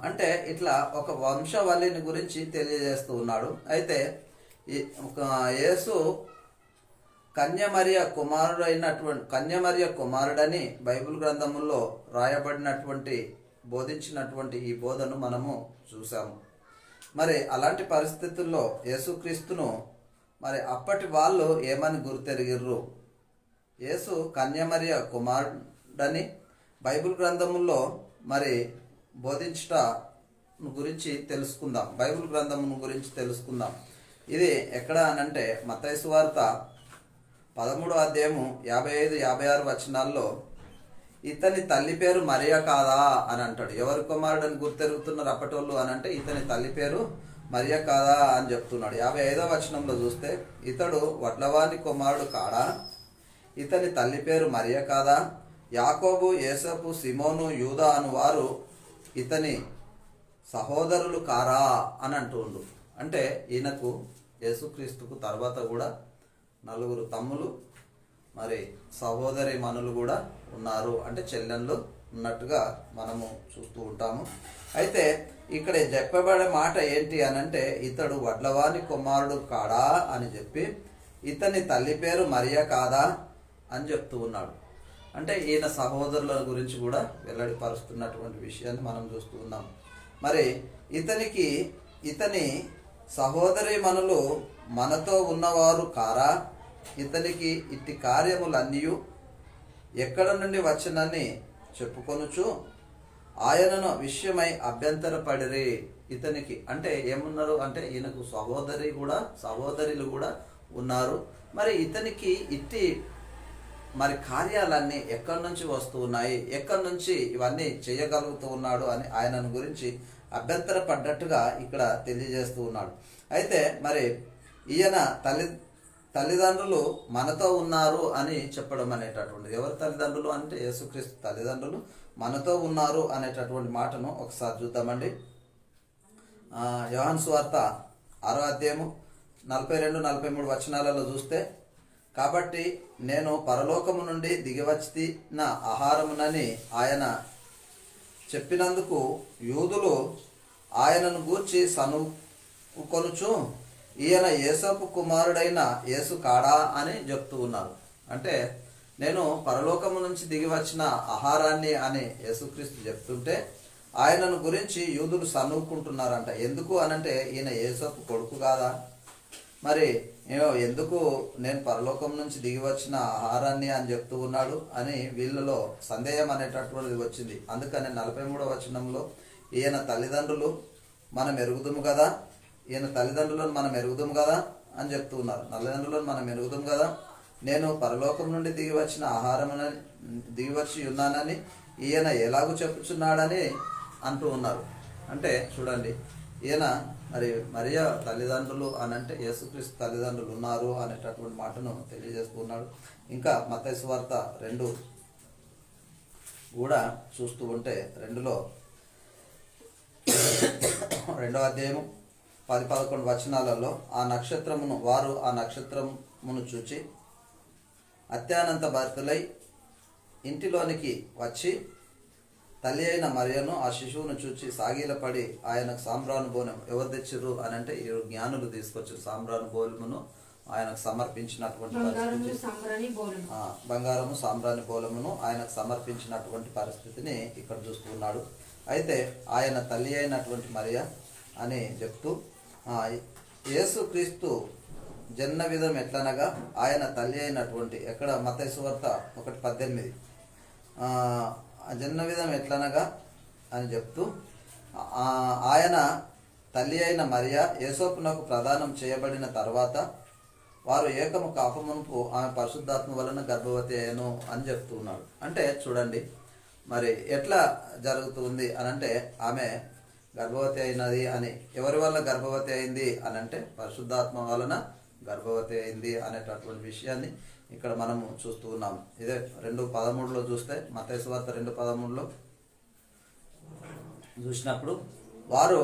అంటే ఇట్లా ఒక వంశవళిని గురించి తెలియజేస్తూ ఉన్నాడు. అయితే యేసు కన్యమరియ కుమారుడని బైబిల్ గ్రంథముల్లో రాయబడినటువంటి బోధించినటువంటి ఈ బోధను మనము చూసాము. మరి అలాంటి పరిస్థితుల్లో యేసుక్రీస్తును మరి అప్పటి వాళ్ళు ఏమని గుర్తెరిగిర్రు? యేసు కన్యమరియ కుమారుడని బైబిల్ గ్రంథముల్లో మరి బోధించట గురించి తెలుసుకుందాం. బైబిల్ గ్రంథమును గురించి తెలుసుకుందాం. ఇది ఎక్కడ అనంటే మత్తయి సువార్త 13వ అధ్యాయము 55-56 వచనాల్లో ఇతని తల్లి పేరు మరియ కాదా అని అంటాడు. ఎవరి కుమారుడు అని గుర్తెరుగుతున్నారు అప్పటోళ్ళు అని అంటే ఇతని తల్లి పేరు మరియ కాదా అని చెప్తున్నాడు. 55వ వచనంలో చూస్తే ఇతడు వడ్లవాని కుమారుడు కాడా, ఇతని తల్లి పేరు మరియ కాదా, యాకోబు, యేసపు, సిమోను, యూదా అను వారు ఇతని సహోదరులు కారా అని అంటుండు. అంటే ఈయనకు యేసుక్రీస్తుకు తర్వాత కూడా 4 తమ్ములు మరి సహోదరి మనులు కూడా ఉన్నారు, అంటే చెల్లెళ్ళు ఉన్నట్టుగా మనము చూస్తూ ఉంటాము. అయితే ఇక్కడ చెప్పబడే మాట ఏంటి అనంటే ఇతడు వడ్లవాని కుమారుడు కాడా అని చెప్పి ఇతని తల్లి పేరు మరియ కాదా అని చెప్తూ ఉన్నాడు. అంటే ఈయన సహోదరుల గురించి కూడా వెల్లడిపరుస్తున్నటువంటి విషయాన్ని మనం చూస్తూ ఉన్నాం. మరి ఇతని సహోదరి మనులు మనతో ఉన్నవారు కారా, ఇతనికి ఇట్టి కార్యములన్నీ ఎక్కడ నుండి వచ్చినని చెప్పుకొనుచు ఆయనను విషయమై అభ్యంతరపడిరి. ఇతనికి అంటే ఏమున్నారు అంటే ఈయనకు సహోదరులు కూడా ఉన్నారు. మరి ఇతనికి ఇట్టి మరి కార్యాలన్నీ ఎక్కడి నుంచి వస్తూ ఉన్నాయి, ఎక్కడి నుంచి ఇవన్నీ చేయగలుగుతూ ఉన్నాడు అని ఆయనను గురించి అభ్యంతరపడ్డట్టుగా ఇక్కడ తెలియజేస్తూ ఉన్నాడు. అయితే మరి ఈయన తల్లిదండ్రులు మనతో ఉన్నారు అని చెప్పడం అనేటటువంటిది. ఎవరి తల్లిదండ్రులు అంటే యేసుక్రీస్తు తల్లిదండ్రులు మనతో ఉన్నారు అనేటటువంటి మాటను ఒకసారి చూద్దామండి. యోహాను సువార్త 6వ అధ్యాయము 42-43 వచనాలలో చూస్తే, కాబట్టి నేను పరలోకము నుండి దిగివచ్చిన ఆహారమునని ఆయన చెప్పినందుకు యూదులు ఆయనను గూర్చి సనుకొనుచు ఈయన యేసపు కుమారుడైన యేసు కాడా అని చెప్తూ ఉన్నారు. అంటే నేను పరలోకము నుంచి దిగి వచ్చిన ఆహారాన్ని అని యేసుక్రీస్తు చెప్తుంటే ఆయనను గురించి యూదులు సన్నుకుంటున్నారంట. ఎందుకు అనంటే ఈయన యేసపు కొడుకు కాదా, మరి ఎందుకు నేను పరలోకం నుంచి దిగి వచ్చిన ఆహారాన్ని అని చెప్తూ ఉన్నాడు అని వీళ్ళలో సందేహం అనేటటువంటిది వచ్చింది. అందుకని 43వ వచనంలో ఈయన తల్లిదండ్రులు మనం ఎరుగుదుము కదా, ఈయన తల్లిదండ్రులను మనం ఎరుగుదుము కదా అని చెప్తూ ఉన్నారు. తల్లిదండ్రులను మనం ఎరుగుదుము కదా, నేను పరలోకం నుండి దిగి వచ్చి ఉన్నానని ఈయన ఎలాగూ చెప్పుచున్నాడని అంటూ ఉన్నారు. అంటే చూడండి, ఈయన మరియ తల్లిదండ్రులు అని అంటే యేసుక్రీస్తు తల్లిదండ్రులు ఉన్నారు అనేటటువంటి మాటను తెలియజేస్తున్నాడు. ఇంకా మత్తయి సువార్త 2 కూడా చూస్తూ ఉంటే 2వ అధ్యాయము 10-11 వచనాలలో వారు ఆ నక్షత్రమును చూచి అత్యానంత భరితులై ఇంటిలోనికి వచ్చి తల్లి అయిన మరియను ఆ శిశువును చూచి సాగిలపడి ఆయనకు సాంబ్రాను బోనం ఎవరు తెచ్చిర్రు అని అంటే జ్ఞానులు తీసుకొచ్చారు. సాంబ్రాను బోలమును ఆయనకు సమర్పించినటువంటి బంగారము సాంబ్రాని బోలమును ఆయనకు సమర్పించినటువంటి పరిస్థితిని ఇక్కడ చూస్తున్నాడు. అయితే ఆయన తల్లి అయినటువంటి మరియ అని చెప్తూ యేసుక్రీస్తు జన్మ విధం ఎట్లనగా ఆయన తల్లి అయినటువంటి ఎక్కడ మత్తయి సువార్త 1:18 జన్మ విధం ఎట్లనగా అని చెప్తూ ఆయన తల్లి అయిన మరియ యేసోపునకు ప్రదానం చేయబడిన తర్వాత వారు ఏకము కాపమునుపు ఆమె పరిశుద్ధాత్మ వలన గర్భవతి అయ్యను అని చెప్తూ ఉన్నాడు. అంటే చూడండి, మరి ఎట్లా జరుగుతుంది అనంటే ఆమె గర్భవతి అయినది అని. ఎవరి వల్ల గర్భవతి అయింది అనంటే పరిశుద్ధాత్మ వలన గర్భవతి అయింది అనేటటువంటి విషయాన్ని ఇక్కడ మనము చూస్తూ ఉన్నాం. ఇదే 2:13 చూస్తే మత్తయి సువార్త 2:13 చూసినప్పుడు వారు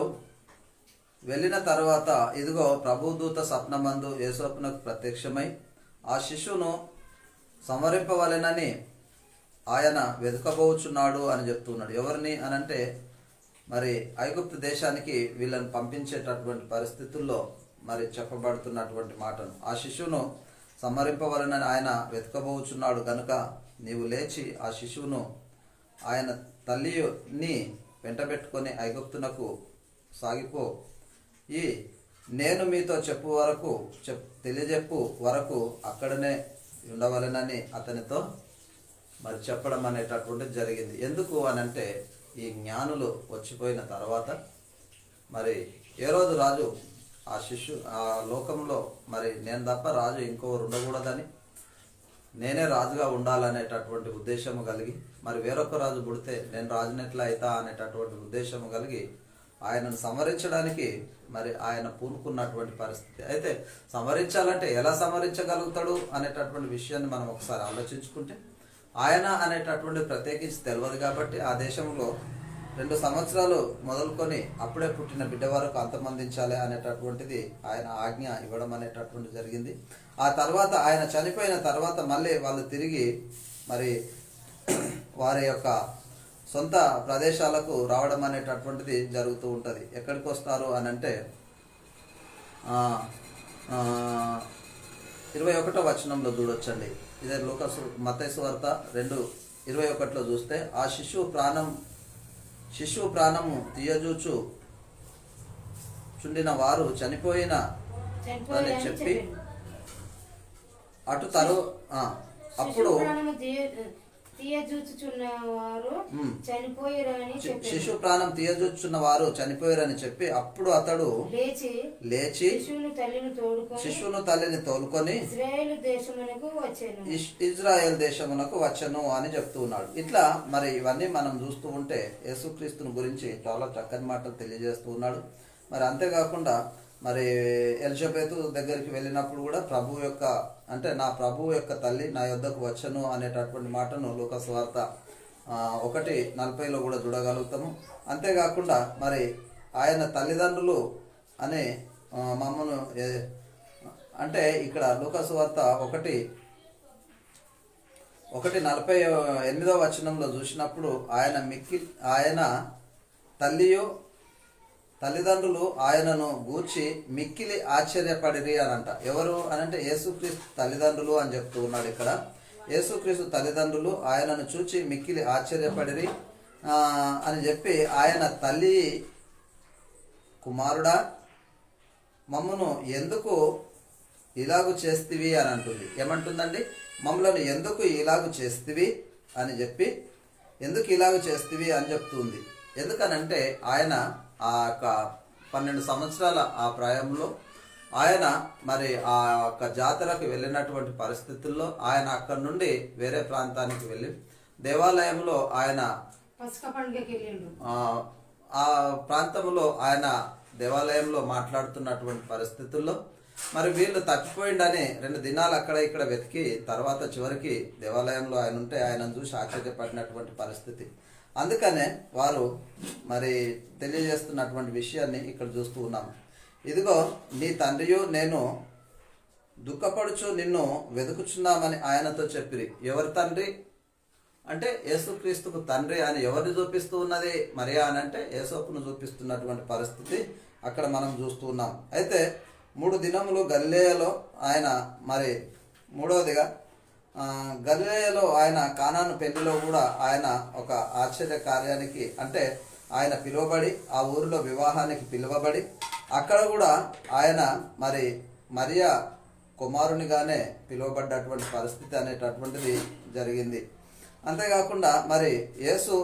వెళ్ళిన తర్వాత ఇదిగో ప్రభుదూత స్వప్నమందు యేసోపునకు ప్రత్యక్షమై ఆ శిశువును సంవరింపవలెనని ఆయన వెతుకబోచున్నాడు అని చెప్తున్నాడు. ఎవరిని అనంటే మరి ఐగుప్తు దేశానికి వీళ్ళని పంపించేటటువంటి పరిస్థితుల్లో మరి చెప్పబడుతున్నటువంటి మాటను, ఆ శిశువును సంహరింపవలనని ఆయన వెతకబోచున్నాడు గనుక నీవు లేచి ఆ శిశువును ఆయన తల్లిని వెంటబెట్టుకొని ఐగుప్తునకు సాగిపో, నేను మీతో తెలియజెప్పు వరకు అక్కడనే ఉండవలెనని అతనితో మరి చెప్పడం అనేటటువంటిది జరిగింది. ఎందుకు అనంటే ఈ జ్ఞానులు వచ్చిపోయిన తర్వాత మరి హేరోదు రాజు ఆ లోకంలో మరి నేను తప్ప రాజు ఇంకొకరు ఉండకూడదని నేనే రాజుగా ఉండాలనేటటువంటి ఉద్దేశము కలిగి, మరి వేరొక రాజు పుడితే నేను రాజునెట్లా అవుతా అనేటటువంటి ఉద్దేశము కలిగి ఆయనను సంహరించడానికి మరి ఆయన పూనుకున్నటువంటి పరిస్థితి. అయితే సంహరించాలంటే ఎలా సంహరించగలుగుతాడు అనేటటువంటి విషయాన్ని మనం ఒకసారి ఆలోచించుకుంటే, ఆయన అనేటటువంటి ప్రత్యేకించి తెలియదు కాబట్టి ఆ దేశంలో 2 సంవత్సరాలు మొదలుకొని అప్పుడే పుట్టిన బిడ్డ వరకు అంతమందించాలి అనేటటువంటిది ఆయన ఆజ్ఞ ఇవ్వడం అనేటటువంటి జరిగింది. ఆ తర్వాత ఆయన చనిపోయిన తర్వాత మళ్ళీ వాళ్ళు తిరిగి మరి వారి యొక్క సొంత ప్రదేశాలకు రావడం అనేటటువంటిది జరుగుతూ ఉంటుంది. ఎక్కడికి వస్తారు అని అంటే 21వ వచనంలో చూడొచ్చండి. ఇదే మత్తయి సువార్త 2:21లో చూస్తే, ఆ శిశువు ప్రాణము తీయజూచు చుండిన వారు చనిపోయిన అని చెప్పి అటు అప్పుడు శిశు ప్రాణం తీయజూచున్న వారు చనిపోయారని చెప్పి అప్పుడు అతడు లేచి శిశువును తల్లిని తోలుకొని ఇజ్రాయెల్ దేశమునకు వచ్చెను అని చెప్తూ ఉన్నాడు. ఇట్లా మరి ఇవన్నీ మనం చూస్తూ ఉంటే యేసుక్రీస్తుని గురించి చాలా చక్కని మాటలు తెలియజేస్తూ ఉన్నాడు. మరి అంతేకాకుండా మరి ఎలిజబెతు దగ్గరికి వెళ్ళినప్పుడు కూడా ప్రభు యొక్క అంటే నా ప్రభువు యొక్క తల్లి నా యొద్దకు వచ్చను అనేటటువంటి మాటను లూకా సువార్త 1:40లో కూడా చూడగలుగుతాము. అంతేకాకుండా మరి ఆయన తల్లిదండ్రులు అనే మమ్మను అంటే ఇక్కడ లూకా సువార్త 1:48వ వచనంలో చూసినప్పుడు ఆయన తల్లిదండ్రులు ఆయనను గూర్చి మిక్కిలి ఆశ్చర్యపడిరి అనంట. ఎవరు అనంటే యేసుక్రీస్తు తల్లిదండ్రులు అని చెప్తూ ఉన్నాడు ఇక్కడ. యేసుక్రీస్తు తల్లిదండ్రులు ఆయనను చూచి మిక్కిలి ఆశ్చర్యపడిరి అని చెప్పి, ఆయన తల్లి కుమారుడా మమ్మను ఎందుకు ఇలాగు చేస్తివి అని అంటుంది. ఏమంటుందండి? మమ్మల్ని ఎందుకు ఇలాగు చేస్తివి అని చెప్పి, ఎందుకు ఇలాగు చేస్తివి అని చెప్తుంది. ఎందుకనంటే ఆయన ఆ యొక్క 12 సంవత్సరాల ఆ ప్రాయంలో ఆయన మరి ఆ యొక్క జాతరకు వెళ్ళినటువంటి పరిస్థితుల్లో ఆయన అక్కడి నుండి వేరే ప్రాంతానికి వెళ్ళి దేవాలయంలో ఆయన ఆ ప్రాంతంలో ఆయన దేవాలయంలో మాట్లాడుతున్నటువంటి పరిస్థితుల్లో మరి వీళ్ళు తప్పిపోయిండని 2 దినాలు అక్కడ ఇక్కడ వెతికి తర్వాత చివరికి దేవాలయంలో ఆయన ఉంటే ఆయనను చూసి ఆశ్చర్యపడినటువంటి పరిస్థితి. అందుకనే వారు మరి తెలియజేస్తున్నటువంటి విషయాన్ని ఇక్కడ చూస్తూ ఉన్నాం. ఇదిగో నీ తండ్రియు నేను దుఃఖపడుచు నిన్ను వెతుకుచున్నామని ఆయనతో చెప్పిరి. ఎవరి తండ్రి అంటే యేసుక్రీస్తుకు తండ్రి అని ఎవరిని చూపిస్తూ ఉన్నది? మరియా అని అంటే యేసోపును చూపిస్తున్నటువంటి పరిస్థితి అక్కడ మనం చూస్తూ ఉన్నాం. అయితే 3 దినములు గలిలయలో ఆయన మరి మూడవదిగా గలిలయలో ఆయన కానాను పెళ్లిలో కూడా ఆయన ఒక ఆశ్చర్య కార్యానికి అంటే ఆయన పిలువబడి ఆ ఊరిలో వివాహానికి పిలువబడి అక్కడ కూడా ఆయన మరి మరియా కుమారునిగానే పిలువబడ్డటువంటి పరిస్థితి అనేటటువంటిది జరిగింది. అంతేకాకుండా మరి యేసు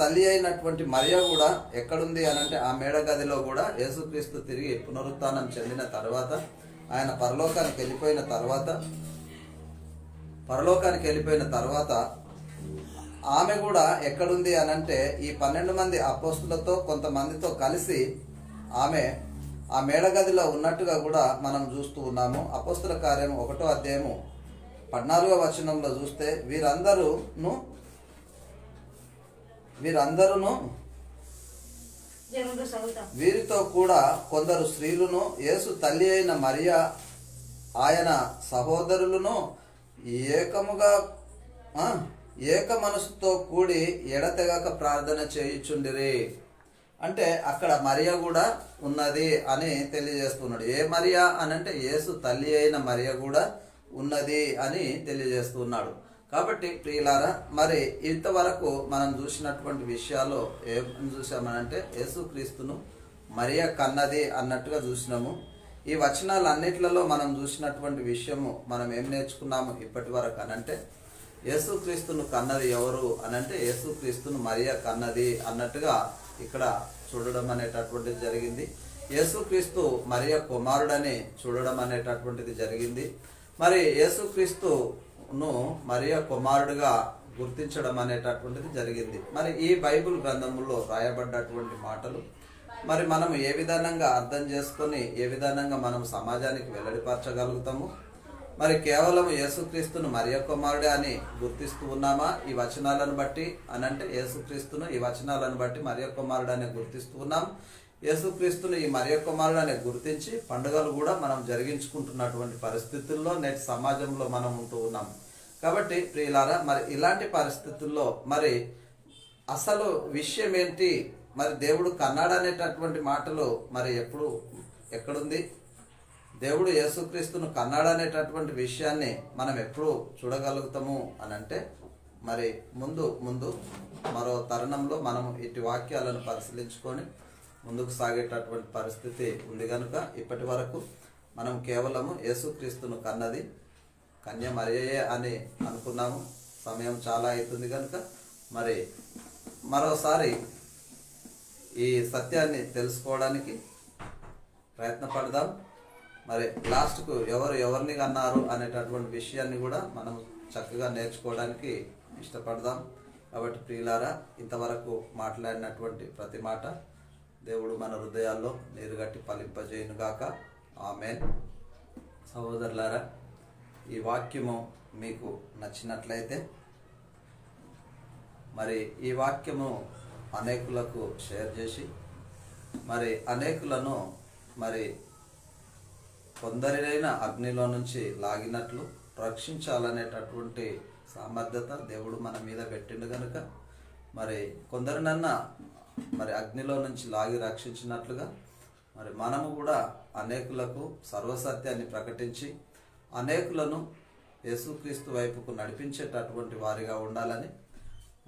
తల్లి అయినటువంటి మరియా కూడా ఎక్కడుంది అని అంటే ఆ మేడ గదిలో కూడా యేసుక్రీస్తు తిరిగి పునరుత్థానం చెందిన తర్వాత ఆయన పరలోకానికి వెళ్ళిపోయిన తర్వాత ఆమె కూడా ఎక్కడుంది అని అంటే ఈ 12 మంది అపోస్తులతో కొంతమందితో కలిసి ఆమె ఆ మేడగదిలో ఉన్నట్టుగా కూడా మనం చూస్తూ ఉన్నాము. అపోస్తుల కార్యం 1వ అధ్యాయము 14వ వచనంలో చూస్తే వీరందరూ వీరితో కూడా కొందరు స్త్రీలను యేసు తల్లి అయిన మరియా ఆయన సహోదరులను ఏక మనసుతో కూడి ఎడతెగక ప్రార్థన చేయుచుండిరి. అంటే అక్కడ మరియా కూడా ఉన్నది అని తెలియజేస్తున్నాడు. ఏ మరియా అని అంటే యేసు తల్లి అయిన మరియా కూడా ఉన్నది అని తెలియజేస్తున్నాడు. కాబట్టి ప్రియులారా మరి ఇంతవరకు మనం చూసినటువంటి విషయాలు ఏం చూసామనంటే యేసుక్రీస్తును మరియా కన్నది అన్నట్టుగా చూసినాము. ఈ వచనాలన్నిట్లలో మనం చూసినటువంటి విషయము మనం ఏం నేర్చుకున్నాము ఇప్పటి వరకు అనంటే యేసుక్రీస్తును కన్నది ఎవరు అనంటే యేసుక్రీస్తును మరియా కన్నది అన్నట్టుగా ఇక్కడ చూడడం అనేటటువంటిది జరిగింది. యేసుక్రీస్తు మరియా కుమారుడని చూడడం అనేటటువంటిది జరిగింది. మరి యేసుక్రీస్తును మరియ కుమారుడిగా గుర్తించడం అనేటటువంటిది జరిగింది. మరి ఈ బైబిల్ గ్రంథములో రాయబడ్డటువంటి మాటలు మరి మనం ఏ విధానంగా అర్థం చేసుకొని ఏ విధానంగా మనం సమాజానికి వెల్లడిపరచగలుగుతాము? మరి కేవలం యేసుక్రీస్తును మరియ కుమారుడే అని గుర్తిస్తూ ఉన్నామా ఈ వచనాలను బట్టి అని అంటే, యేసుక్రీస్తును ఈ వచనాలను బట్టి మరియ కుమారుడు అని గుర్తిస్తూ ఉన్నాం. యేసుక్రీస్తును ఈ మరియ కుమారుడు అనే గుర్తించి పండుగలు కూడా మనం జరిగించుకుంటున్నటువంటి పరిస్థితుల్లో నేటి సమాజంలో మనం ఉంటూ ఉన్నాం. కాబట్టి ప్రియులారా, మరి ఇలాంటి పరిస్థితుల్లో మరి అసలు విషయం ఏంటి? మరి దేవుడు కన్నాడు అనేటటువంటి మాటలు మరి ఎక్కడుంది? దేవుడు యేసుక్రీస్తును కన్నాడు అనేటటువంటి విషయాన్ని మనం ఎప్పుడు చూడగలుగుతాము అని అంటే, మరి ముందు మరో తరుణంలో మనం ఇటు వాక్యాలను పరిశీలించుకొని ముందుకు సాగేటటువంటి పరిస్థితి ఉంది కనుక ఇప్పటి వరకు మనం కేవలము యేసుక్రీస్తును కన్నది కన్య మరియయే అని అనుకున్నాము. సమయం చాలా అవుతుంది కనుక మరి మరోసారి ఈ సత్యాన్ని తెలుసుకోవడానికి ప్రయత్నపడదాం. మరి లాస్ట్కు ఎవరిని కన్నారు అనేటటువంటి విషయాన్ని కూడా మనం చక్కగా నేర్చుకోవడానికి ఇష్టపడదాం. కాబట్టి ప్రియులారా, ఇంతవరకు మాట్లాడినటువంటి ప్రతి మాట దేవుడు మన హృదయాల్లో నీరుగట్టి ఫలింపజేయునుగాక. ఆమేన్. సహోదరులారా, ఈ వాక్యము మీకు నచ్చినట్లయితే మరి ఈ వాక్యము అనేకులకు షేర్ చేసి మరి అనేకులను మరి కొందరినైనా అగ్నిలో నుంచి లాగినట్లు రక్షించాలనేటటువంటి సామర్థ్యత దేవుడు మన మీద పెట్టిండు కనుక మరి కొందరినన్నా మరి అగ్నిలో నుంచి లాగి రక్షించినట్లుగా మరి మనము కూడా అనేకులకు సర్వసత్యాన్ని ప్రకటించి అనేకులను యేసుక్రీస్తు వైపుకు నడిపించేటటువంటి వారిగా ఉండాలని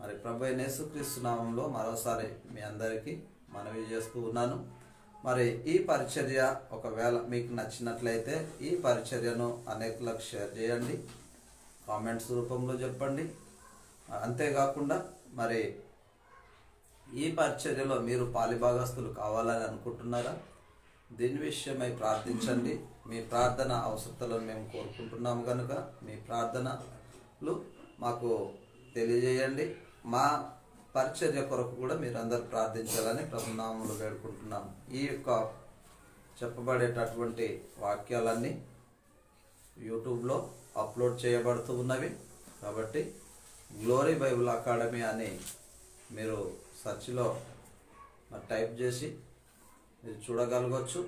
మరి ప్రభు అయిన యేసుక్రీస్తు నామంలో మరోసారి మీ అందరికీ మనవి చేస్తూ ఉన్నాను. మరి ఈ పరిచర్య ఒకవేళ మీకు నచ్చినట్లయితే ఈ పరిచర్యను అనేకులకు షేర్ చేయండి, కామెంట్స్ రూపంలో చెప్పండి. అంతేకాకుండా మరి ఈ పరిచర్యలో మీరు పాలిభాగస్తులు కావాలని అనుకుంటున్నారా? దీని విషయమై ప్రార్థించండి. మీ ప్రార్థన అవసరతలను మేము కోరుకుంటున్నాము కనుక మీ ప్రార్థనలు మాకు తెలియజేయండి. మా పరిచర్య కొరకు కూడా మీరు అందరు ప్రార్థించాలని ప్రభునామములో వేడుకుంటున్నాము. ఈ యొక్క చెప్పబడేటటువంటి వాక్యాలన్నీ యూట్యూబ్లో అప్లోడ్ చేయబడుతూ ఉన్నవి. కాబట్టి గ్లోరీ బైబిల్ అకాడమీ అని మీరు సెర్చ్లో టైప్ చేసి మీరు చూడగలగవచ్చు.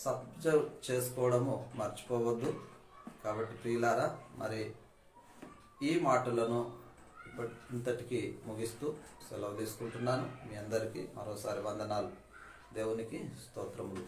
సబ్స్క్రైబ్ చేసుకోవడము మర్చిపోవద్దు. కాబట్టి ప్రియులారా, మరి ఈ మాటలను ఇంతటికి ముగిస్తూ సెలవు తీసుకుంటున్నాను. మీ అందరికీ మరోసారి వందనాలు. దేవునికి స్తోత్రములు.